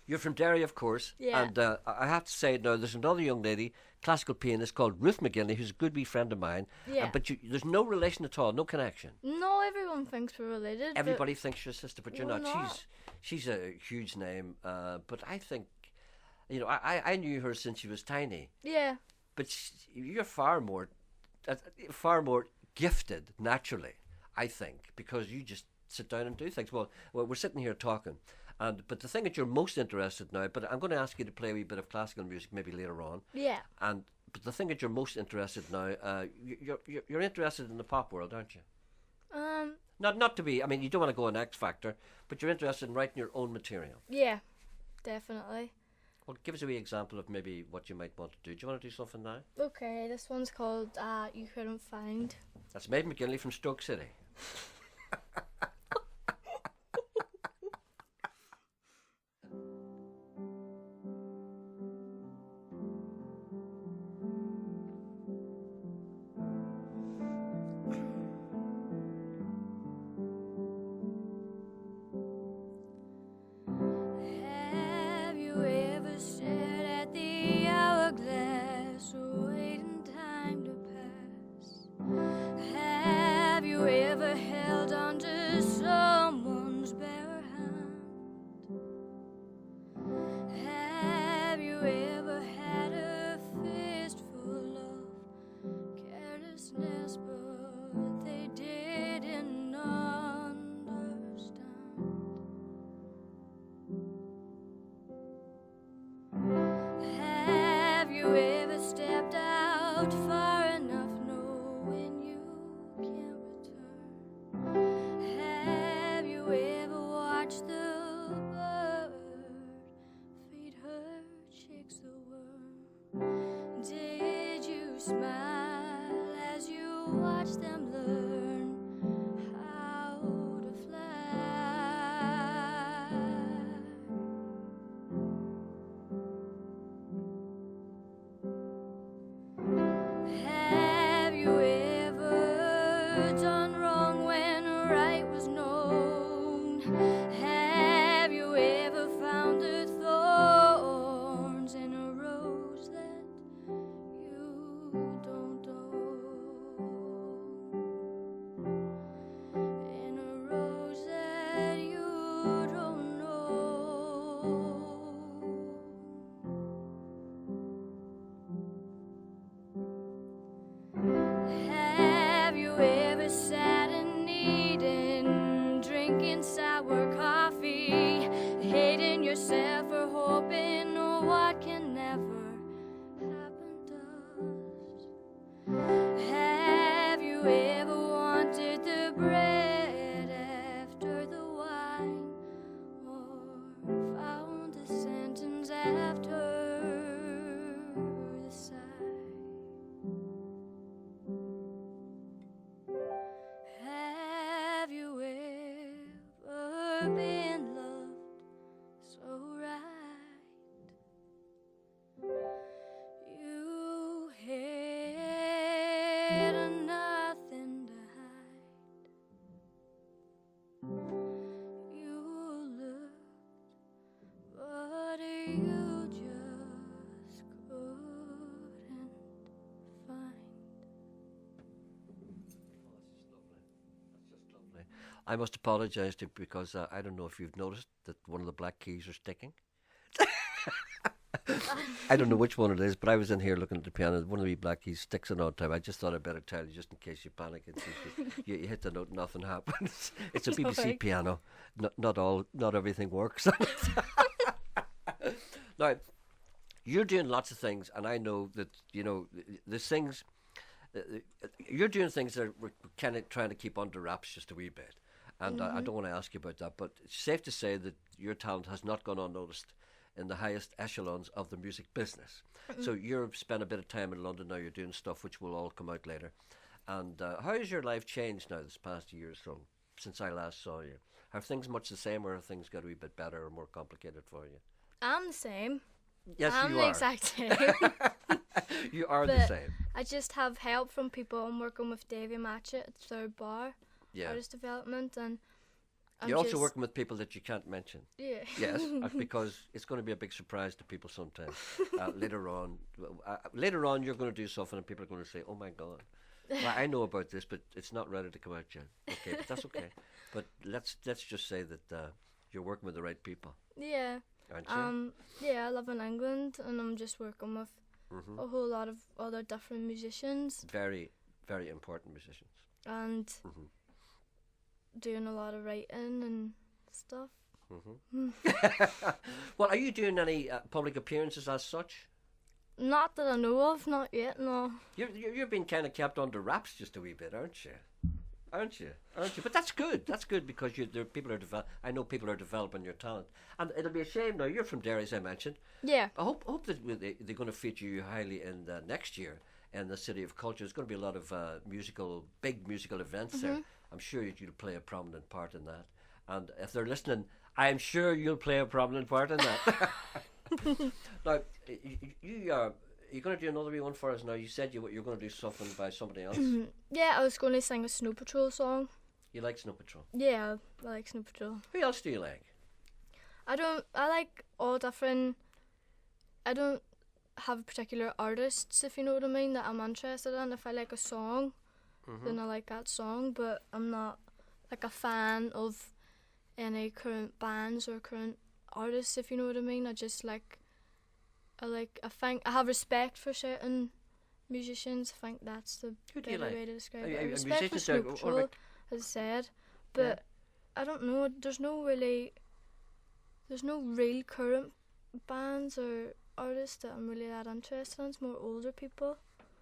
You're from Derry, of course. Yeah. And I have to say now, there's another young lady, classical pianist called Ruth McGinley, who's a good wee friend of mine. Yeah. But there's no relation at all, no connection. No, everyone thinks we're related. Everybody thinks you're a sister, but you're we're not. She's a huge name. But I think, I knew her since she was tiny. Yeah. But you're far more gifted naturally, I think, because you just sit down and do things. Well, we're sitting here talking. But the thing that you're most interested now, but I'm going to ask you to play a wee bit of classical music maybe later on. Yeah. But the thing that you're most interested now, you're interested in the pop world, aren't you? Not to be. I mean, you don't want to go on X Factor, but you're interested in writing your own material. Yeah, definitely. Well, give us a wee example of maybe what you might want to do. Do you want to do something now? Okay, this one's called "You Couldn't Find." That's Maid McGinley from Stoke City. Have you ever stared at the hourglass, waiting time to pass? Have you ever held on to someone's bare hand? Have you ever had a fistful of carelessness, but they didn't understand? Have you ever stepped out far enough knowing you can't return? Have you ever watched the bird feed her chicks the worm? Did you smile as you watched them learn how to fly? Have you ever done wrong when right was known? Have you ever found the thorns in a rose that you don't own? In a rose that you don't know? Have you ever sat in Eden, drinking sour coffee, hating yourself for hoping what can never happen does? Have you ever wanted the bread after the wine, or found the sentence after the sigh? Have you ever been loved so right? You had nothing to hide. I must apologise to you because I don't know if you've noticed that one of the black keys are sticking. I don't know which one it is, but I was in here looking at the piano. One of the black keys sticks an odd time. I just thought I'd better tell you just in case you panic and you hit the note, nothing happens. It's a BBC piano. Not everything works. Now, you're doing lots of things, and I know that there's things. You're doing things that we're kind of trying to keep under wraps just a wee bit, and I don't want to ask you about that. But it's safe to say that your talent has not gone unnoticed in the highest echelons of the music business. So you've spent a bit of time in London now. You're doing stuff which will all come out later. And how has your life changed now this past year or so since I last saw you? Are things much the same, or have things got a wee bit better or more complicated for you? I'm the same. Yes, I'm you the are. exact same. You are the But same. I just have help from people. I'm working with Davy Matchett at Third Bar, Yeah. artist development, and You're also working with people that you can't mention. Yeah. Yes, because it's going to be a big surprise to people sometimes. Later on, you're going to do something and people are going to say, "Oh my God, well, I know about this, but it's not ready to come out yet." Okay, but that's okay. But let's just say that you're working with the right people. Yeah. Aren't you? Yeah, I live in England, and I'm just working with a whole lot of other different musicians. Very, very important musicians. And doing a lot of writing and stuff. Well, are you doing any public appearances as such? Not that I know of, not yet, no. You're being kind of kept under wraps just a wee bit, aren't you? Aren't you? But that's good. That's good because I know people are developing your talent, and it'll be a shame now. You're from Derry, as I mentioned. Yeah. I hope that they're going to feature you highly in the next year in the City of Culture. There's going to be a lot of big musical events there. I'm sure you'll play a prominent part in that. And if they're listening, I'm sure you'll play a prominent part in that. Now, you're going to do another wee one for us now. You said you're going to do something by somebody else. Yeah, I was going to sing a Snow Patrol song. You like Snow Patrol? Yeah, I like Snow Patrol. Who else do you like? I like all different. I don't have particular artists, if you know what I mean, that I'm interested in. If I like a song, then I like that song, but I'm not like a fan of any current bands or current artists, if you know what I mean. I think I have respect for certain musicians. I think that's the better way to describe it. I respect for Snow Patrol, as I said, but I don't know. There's no real current bands or artists that I'm really that interested in. It's more older people.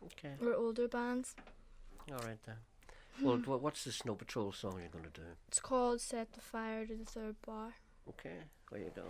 Okay. Or older bands. All right then. Well, what's the Snow Patrol song you're going to do? It's called Set the Fire to the Third Bar. Okay, there you go.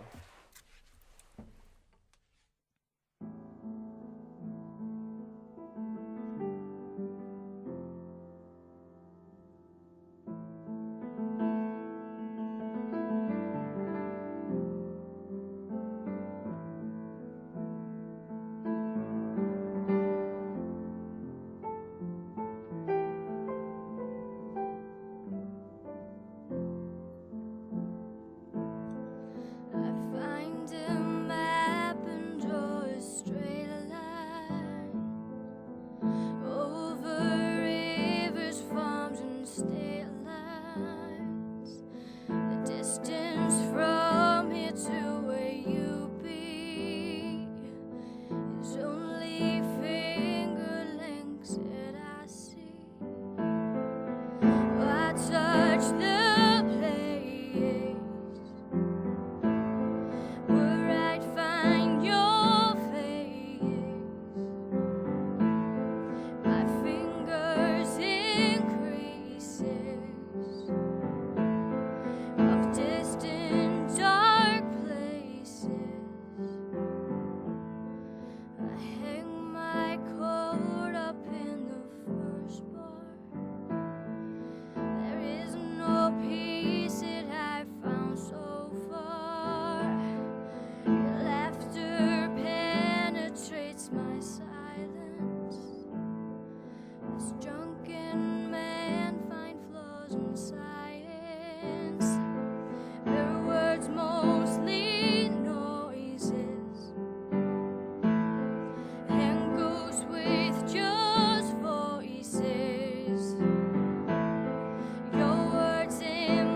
Your words in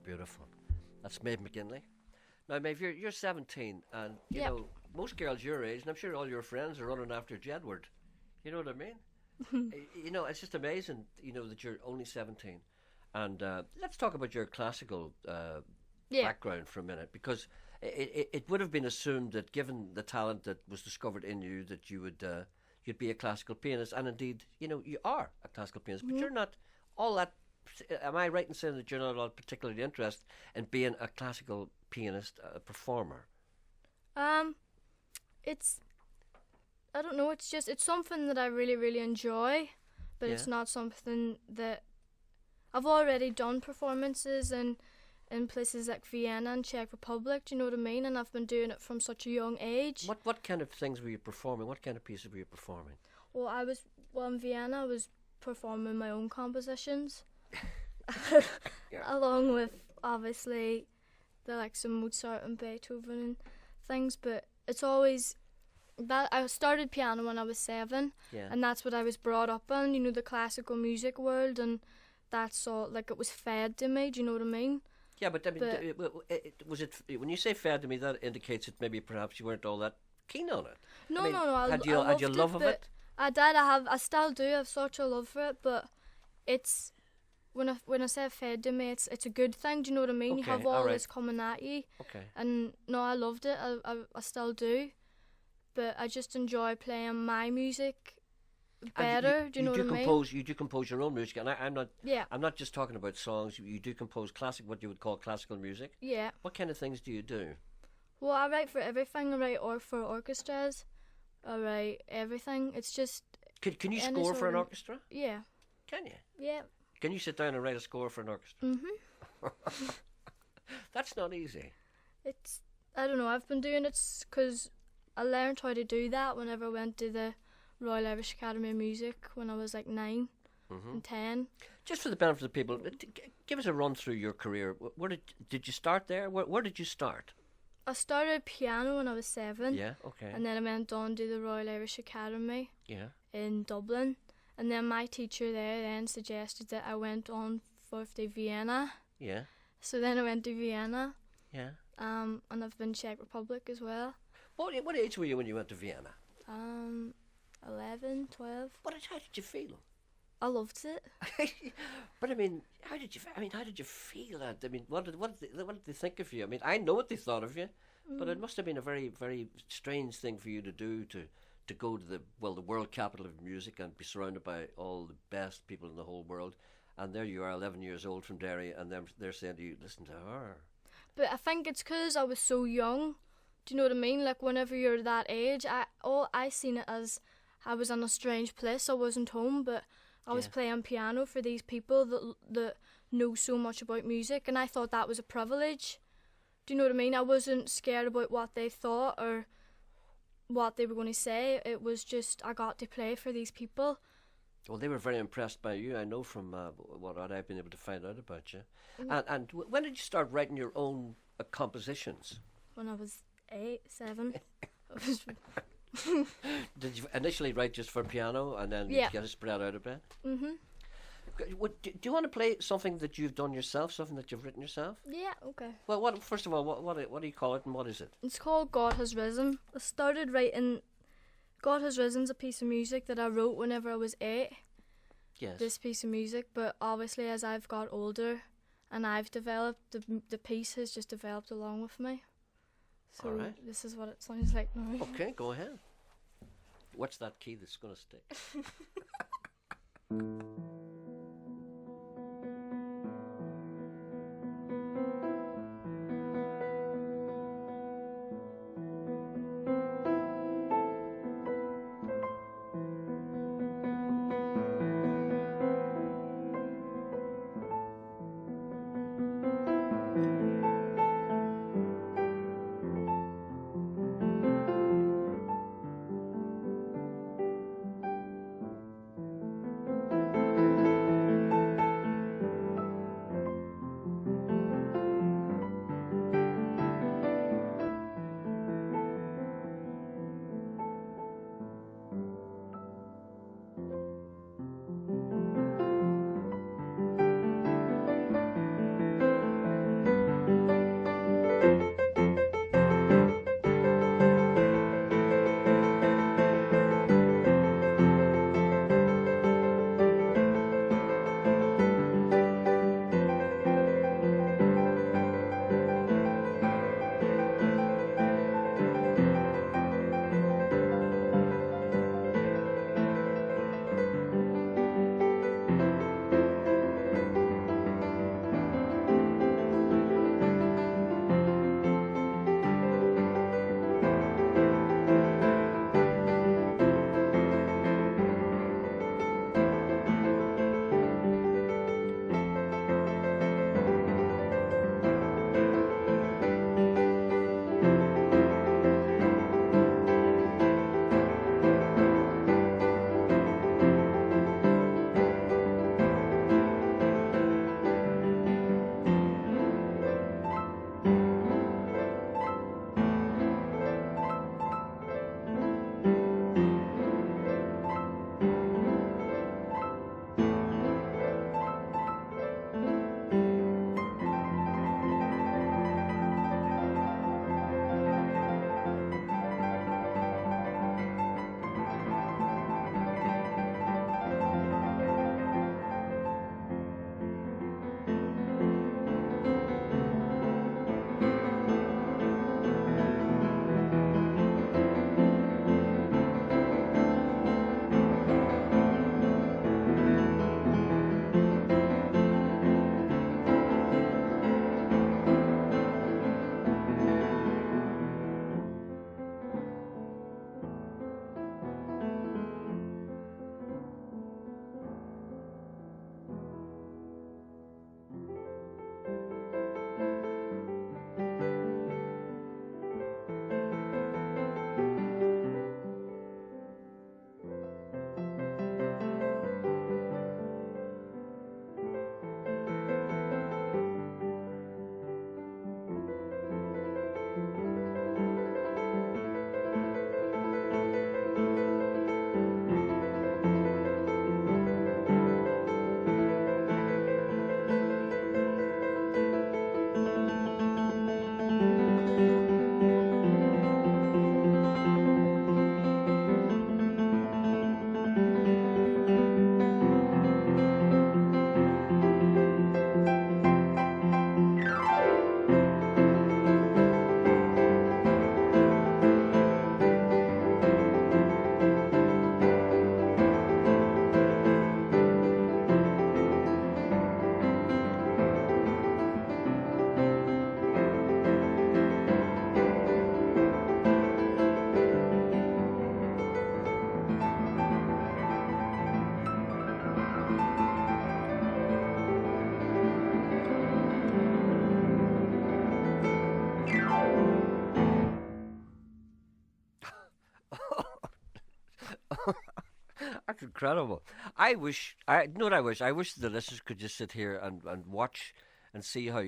beautiful. That's Maeve McGinley. Now, Maeve, you're 17, and you Yep. know most girls your age, and I'm sure all your friends are running after Jedward. You know what I mean? You know, it's just amazing. You know that you're only 17, and let's talk about your classical background for a minute, because it would have been assumed that, given the talent that was discovered in you, that you would you'd be a classical pianist, and indeed, you know, you are a classical pianist, but you're not all that. Am I right in saying that you're not all particularly interested in being a classical pianist, performer? It's I don't know. It's something that I really really enjoy, but it's Yeah. not something that I've already done performances in places like Vienna and Czech Republic. Do you know what I mean? And I've been doing it from such a young age. What kind of things were you performing? What kind of pieces were you performing? Well, in Vienna I was performing my own compositions, along with obviously the likes of Mozart and Beethoven and things. But it's always that I started piano when I was 7, Yeah. and that's what I was brought up in. You know, the classical music world, and that's all. Like, it was fed to me. Do you know what I mean? Yeah, but I mean, But- was it when you say fed to me? That indicates that maybe perhaps you weren't all that keen on it. No, I mean, no. Had you loved love of but it? I did. I still do. I have such a love for it. But it's when I say fed to me, it's a good thing. Do you know what I mean? You Okay, have all alright. this coming at you. Okay. And no, I loved it. I still do. But I just enjoy playing my music better. Do you know what I mean? You do compose your own music, and I'm not. Yeah. I'm not just talking about songs. You do compose what you would call classical music. Yeah. What kind of things do you do? Well, I write for everything. I write for orchestras. I write everything. It's just. Can you any score sort for an of- orchestra? Yeah. Can you? Yeah. Can you sit down and write a score for an orchestra? Mhm. That's not easy. It's. I don't know. I've been doing it because I learned how to do that whenever I went to the Royal Irish Academy of Music when I was like 9 and 10. Just for the benefit of the people, give us a run through your career. Where did you start there? Where did you start? I started piano when I was 7. Yeah, okay. And then I went on to the Royal Irish Academy Yeah. in Dublin. And then my teacher there then suggested that I went on for the Vienna. Yeah. So then I went to Vienna. Yeah. And I've been Czech Republic as well. What age were you when you went to Vienna? 11, 12. How did you feel? I loved it. But I mean, how did you feel that? I mean, what did they think of you? I mean, I know what they thought of you, but it must have been a very, very strange thing for you to do, to go to the world capital of music and be surrounded by all the best people in the whole world, and there you are, 11 years old from Derry, and they're saying to you, listen to her. But I think it's because I was so young. Do you know what I mean? Like, whenever you're that age, I seen it as I was in a strange place. I wasn't home, but I was playing piano for these people that know so much about music, and I thought that was a privilege. Do you know what I mean? I wasn't scared about what they thought or what they were going to say. It was just I got to play for these people. Well, they were very impressed by you, I know, from what I've been able to find out about you. And when did you start writing your own compositions? When I was 8, 7. Did you initially write just for piano, and then Yeah. you get it spread out a bit? Mhm. Do you want to play something that you've done yourself, something that you've written yourself? Yeah. Okay. Well, first of all, what do you call it, and what is it? It's called God Has Risen. I started writing. God Has Risen's a piece of music that I wrote whenever I was 8. Yes. This piece of music, but obviously as I've got older and I've developed, the piece has just developed along with me. So All right. this is what it sounds like now. Okay, go ahead. What's that key that's going to stick? That's incredible. I wish. I know what I wish. I wish the listeners could just sit here and watch and see how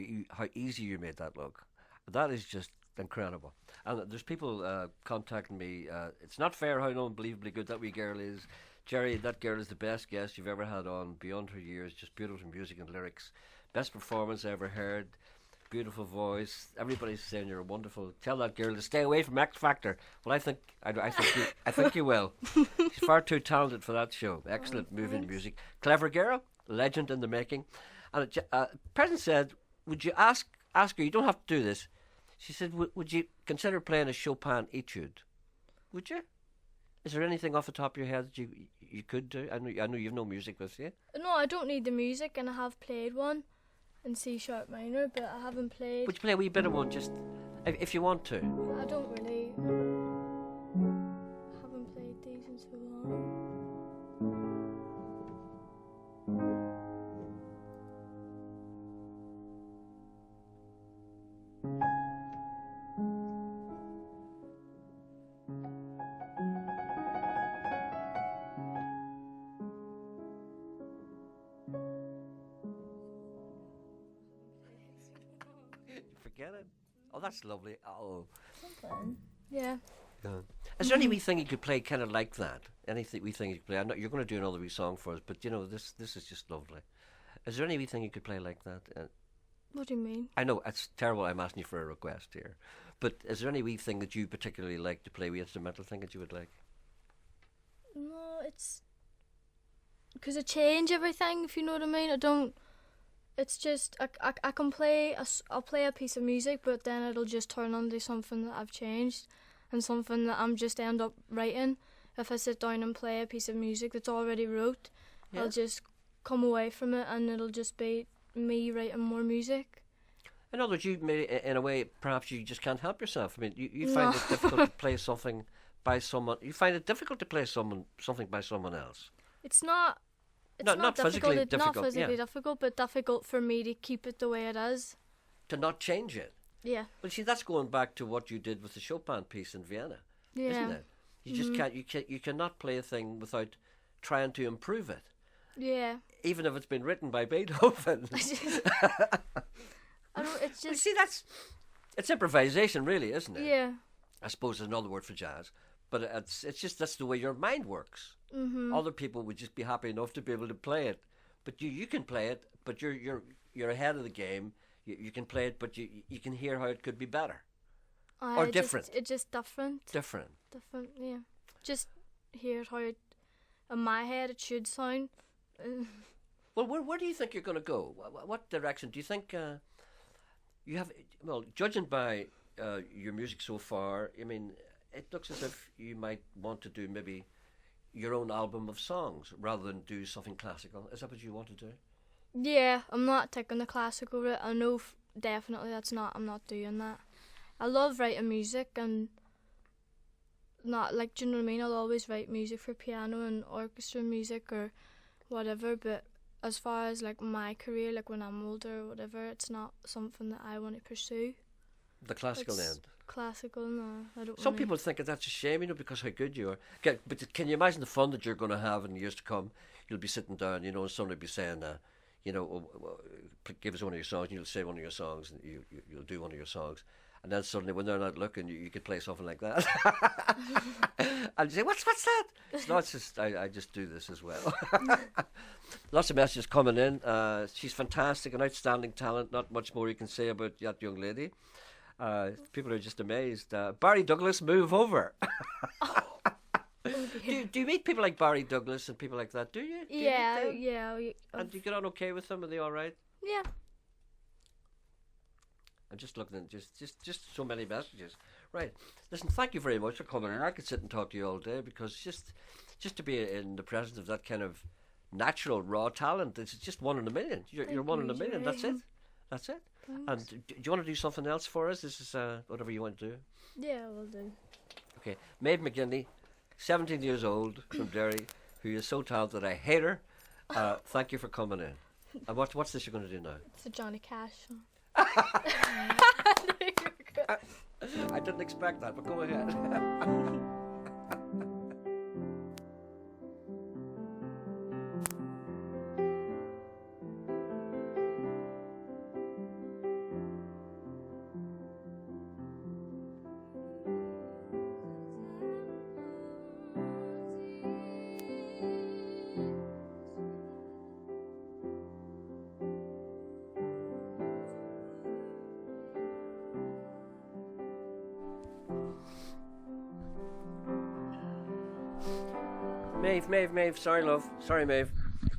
easy you made that look. That is just incredible. And there's people contacting me. It's not fair how unbelievably good that wee girl is. Gerry, that girl is the best guest you've ever had on, beyond her years. Just beautiful music and lyrics. Best performance I ever heard. Beautiful voice. Everybody's saying you're wonderful. Tell that girl to stay away from X Factor. Well, I think you will. She's far too talented for that show. Excellent moving music. Clever girl, legend in the making. And President said, "Would you ask her? You don't have to do this." She said, "Would you consider playing a Chopin etude? Would you? Is there anything off the top of your head that you could do? I know you've no music with you." No, I don't need the music, and I have played one in C sharp minor, but I haven't played. Would you play a wee bit of one, just if you want to? I don't really. Haven't played these in so long. Forget it. Oh, that's lovely. Oh. Something. Yeah. Is there any wee thing you could play kind of like that? Anything wee thing you could play? I know you're going to do another wee song for us, but you know this is just lovely. Is there any wee thing you could play like that? What do you mean? I know it's terrible. I'm asking you for a request here, but is there any wee thing that you particularly like to play? Wee instrumental thing that you would like? No, it's because I change everything. If you know what I mean, I don't. It's just I can play. I'll play a piece of music, but then it'll just turn into something that I've changed, and something that I'm just end up writing. If I sit down and play a piece of music that's already wrote, I'll just come away from it, and it'll just be me writing more music. In other words, in a way, perhaps you just can't help yourself. I mean, you find it difficult to play something by someone. You find it difficult to play something by someone else. It's not. It's not physically difficult. Not physically difficult, but difficult for me to keep it the way it is. To not change it. Yeah. Well, see, that's going back to what you did with the Chopin piece in Vienna, isn't it? You just can't. You cannot play a thing without trying to improve it. Yeah. Even if it's been written by Beethoven. I don't. It's just. See, it's improvisation, really, isn't it? Yeah. I suppose there's another word for jazz, but it's just that's the way your mind works. Mm-hmm. Other people would just be happy enough to be able to play it, but you can play it, but you're ahead of the game. You can play it, but you can hear how it could be better or different. It's just different. Different, yeah. Just hear how it, in my head it should sound. Well, where do you think you're going to go? What direction do you think you have? Well, judging by your music so far, I mean, it looks as if you might want to do maybe your own album of songs rather than do something classical. Is that what you want to do? Yeah, I'm not taking the classical route. I know definitely I'm not doing that. I love writing music and not like, do you know what I mean? I'll always write music for piano and orchestra music or whatever, but as far as like my career, like when I'm older or whatever, it's not something that I want to pursue. The classical end? Classical, no, I don't. Some people think that that's a shame, because how good you are. But can you imagine the fun that you're going to have in years to come? You'll be sitting down, and somebody will be saying, give us one of your songs, and you'll say one of your songs, and you'll do one of your songs. And then suddenly, when they're not looking, you could play something like that. And you say, what's that? No, it's just, I just do this as well. Lots of messages coming in. She's fantastic, an outstanding talent. Not much more you can say about that young lady. People are just amazed. Barry Douglas, move over. Do you meet people like Barry Douglas and people like that? Do you? Yeah. And do you get on okay with them? Are they all right? Yeah. I'm just looking at just so many messages. Right. Listen, thank you very much for coming in. I could sit and talk to you all day, because just to be in the presence of that kind of natural raw talent, it's just one in a million. You're one in a million. That's it. That's it. Thanks. And do you want to do something else for us? This is whatever you want to do. Yeah, we'll do. Okay. Maeve McGinley, 17 years old, from Derry, who is so talented I hate her. Thank you for coming in. And what's this you're going to do now? It's a Johnny Cash song. I didn't expect that, but go ahead. Maeve, sorry, love. Sorry, Maeve.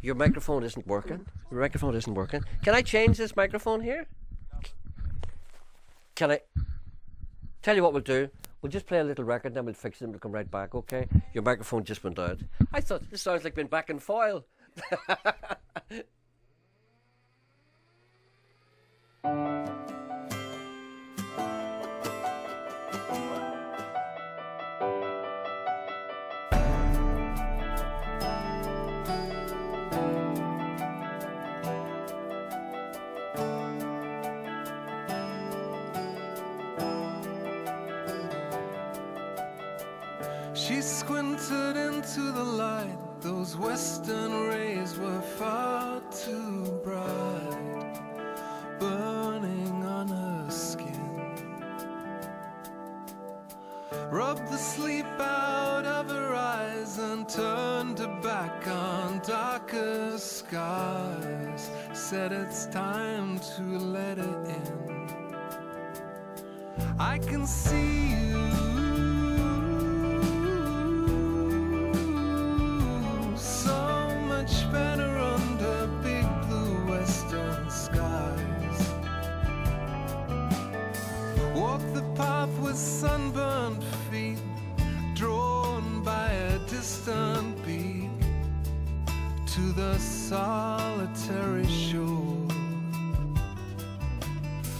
Your microphone isn't working. Can I change this microphone here? Can I? Tell you what we'll do. We'll just play a little record, then we'll fix it and we'll come right back, okay? Your microphone just went out. I thought this sounds like being back in foil. She squinted into the light. Those western rays were far too bright, burning on her skin. Rubbed the sleep out of her eyes and turned her back on darker skies. Said it's time to let it in. I can see you, better under big blue western skies. Walk the path with sunburned feet, drawn by a distant beat to the solitary shore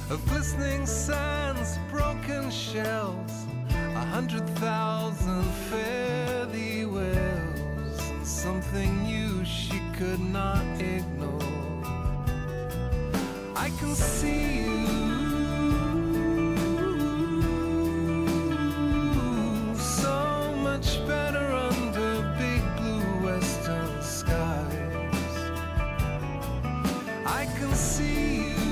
of glistening sands, broken shells, 100,000 fare thee wells, and something new she could not ignore. I can see you, so much better under big blue western skies. I can see you,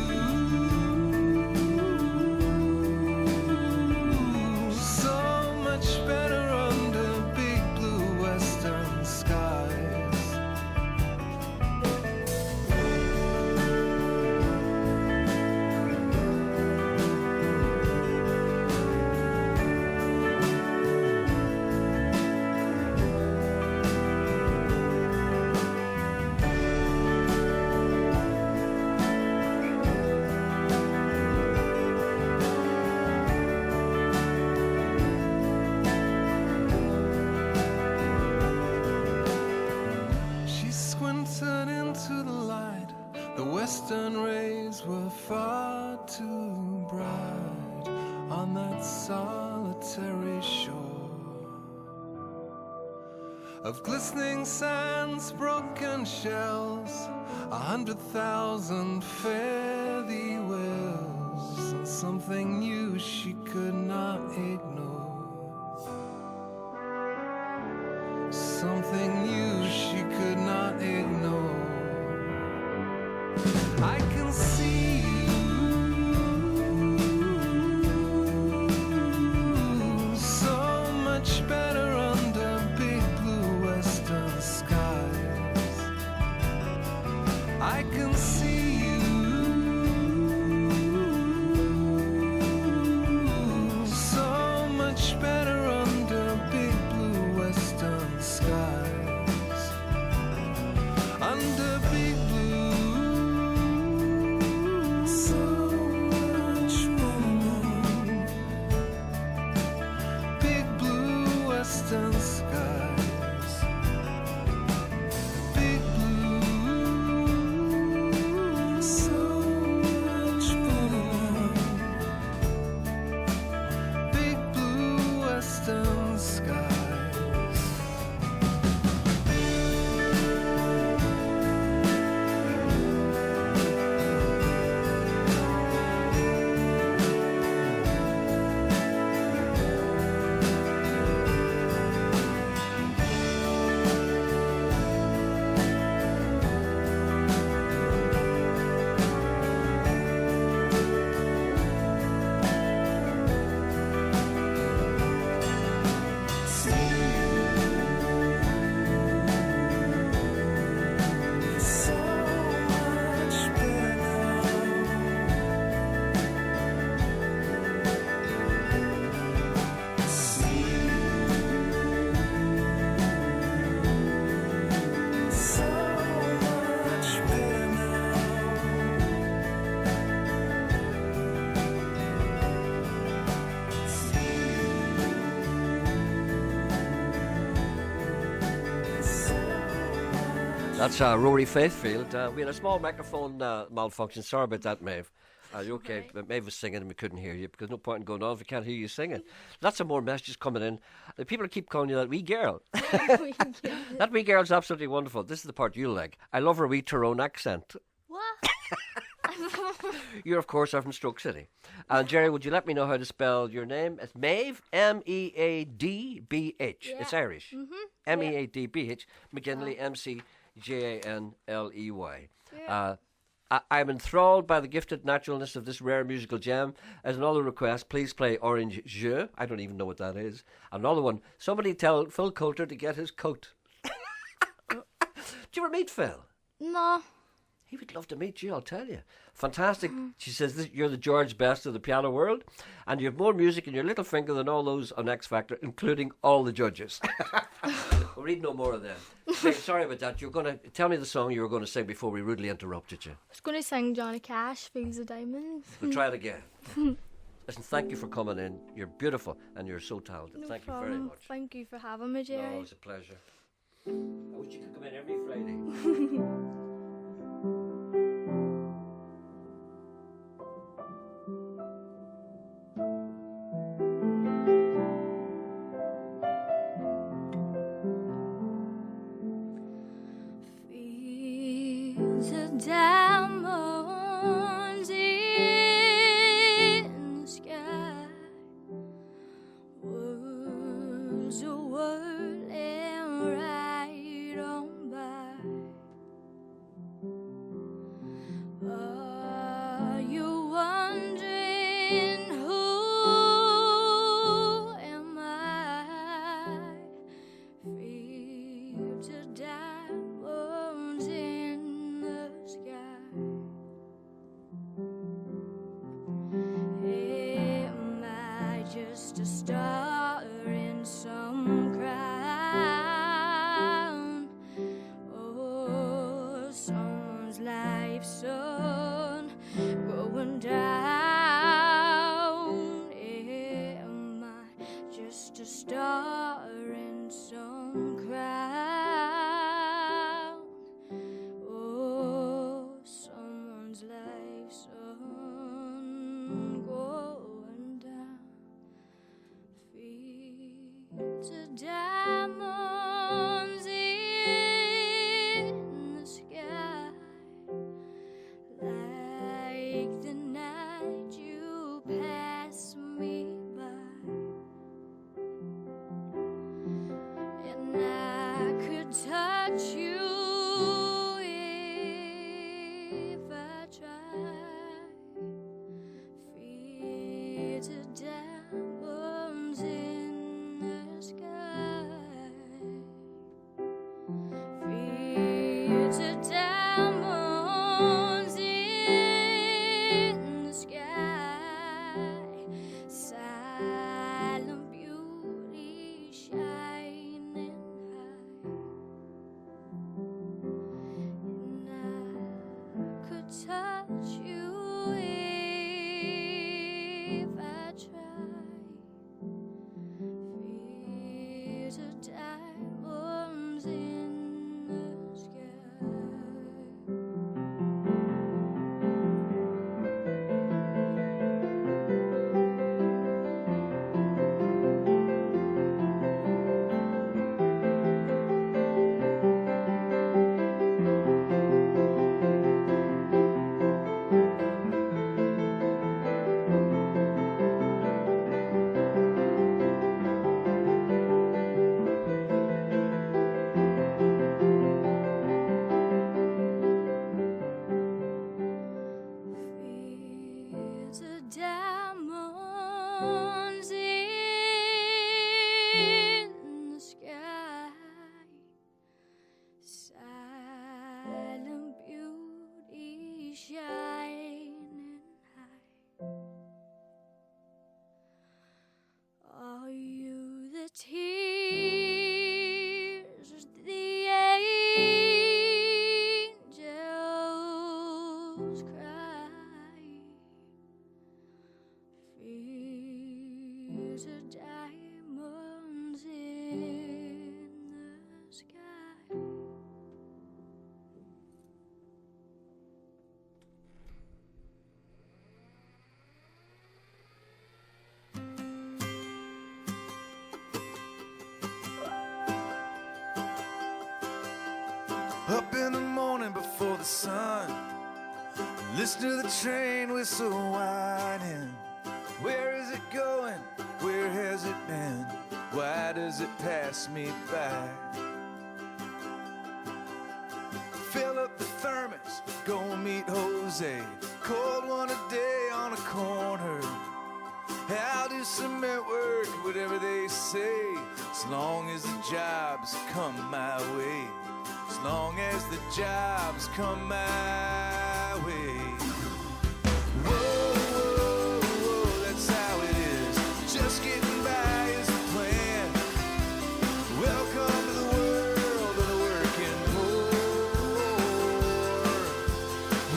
so much better under big blue western skies. Western rays were far too bright on that solitary shore of glistening sands, broken shells, 100,000 fare thee wells, and something new she could not ignore. Something new she could not ignore. I can see you, so much better under big blue western skies. I can see you, so much better under big blue western skies. Under big blue, western skies, big blue That's Rory Faithfield. We had a small microphone malfunction. Sorry about that, Maeve. You okay? But Maeve was singing and we couldn't hear you because no point in going on if we can't hear you singing. Lots of more messages coming in. The people keep calling you that wee girl. That wee girl's absolutely wonderful. This is the part you like. I love her wee Tyrone accent. What? You, of course, are from Stoke City. And Gerry, would you let me know how to spell your name? It's Maeve, M-E-A-D-B-H. Yeah. It's Irish. M-E-A-D-B-H. McGinley, M-C-J-A-N-L-E-Y. Yeah. I'm enthralled by the gifted naturalness of this rare musical gem. As another request, please play Orange Jeu. I don't even know what that is. Another one, somebody tell Phil Coulter to get his coat. Do you ever meet Phil? No. He would love to meet you, I'll tell you. Fantastic. She says you're the George Best of the piano world, and you have more music in your little finger than all those on X Factor, including all the judges. We'll read no more of them. Sorry about that. You're going to tell me the song you were going to sing before we rudely interrupted you. I was going to sing Johnny Cash, Fields of Diamonds. We'll try it again. Listen, thank you for coming in. You're beautiful and you're so talented. No Thank problem. you very much. Thank you for having me, Gerry. No, it's a pleasure. I wish you could come in every Friday. Fields of diamonds in the sky, words of whirling right on by. Are you wondering who am I? Fields of diamonds in the sky. Am I just a star in some crown? Or someone's life sun going down? Am I just a star in some crown? Oh, someone's life sun going down. Fields of diamonds in the sky, like the night you pass me by. And I could touch you if I tried. Fields of diamonds in the sky. Fields of diamonds in the sky. Silent beauty shining high. And I could touch you if I tried. Fields of diamonds in the sky. Up in the morning before the sun, listen to the train whistle whining. Where is it going? Where has it been? Why does it pass me by? Fill up the thermos, go meet Jose. Cold one a day on a corner. I'll do cement work, whatever they say, as long as the jobs come my way. As long as the jobs come my way. Whoa, whoa, whoa, that's how it is. Just getting by is the plan. Welcome to the world of the working poor,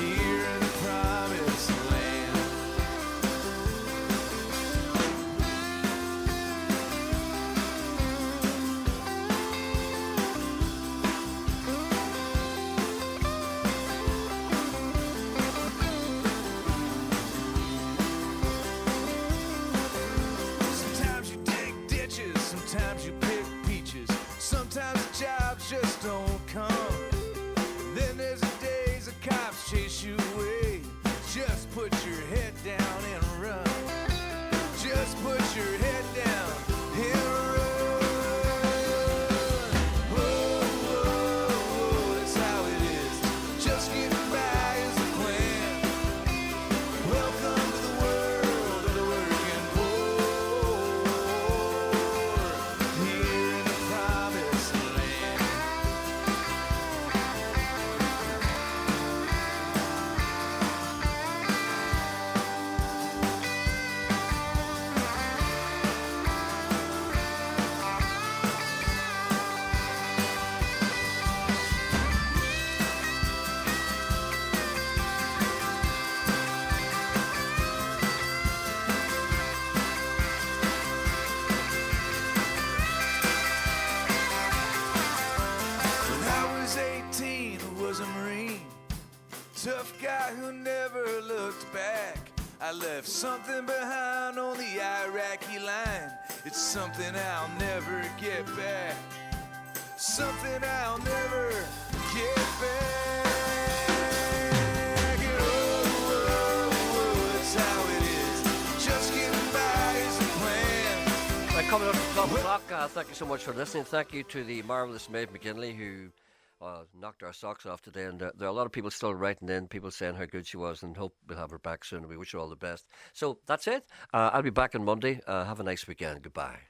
here in the promised land. Sometimes you dig ditches, sometimes you pick peaches, sometimes the jobs just don't come. Then there's the days the cops chase you away. Just put your head down and run. Just put your head down and run. Whoa, whoa, whoa, that's how it is. Just getting by is the plan. Welcome to the world of the working poor, here in the promised land. When I was 18, I was a Marine. Tough guy who never looked back. I left something behind on the Iraqi line. It's something I'll never get back. Something I'll never get back. Oh, oh, oh, that's how it is. Just getting by is the plan. Right, coming up at 12 o'clock, thank you so much for listening. Thank you to the marvellous Maeve McGinley who knocked our socks off today. And there are a lot of people still writing in, people saying how good she was, and hope we'll have her back soon. And we wish her all the best. So that's it. I'll be back on Monday. Have a nice weekend. Goodbye.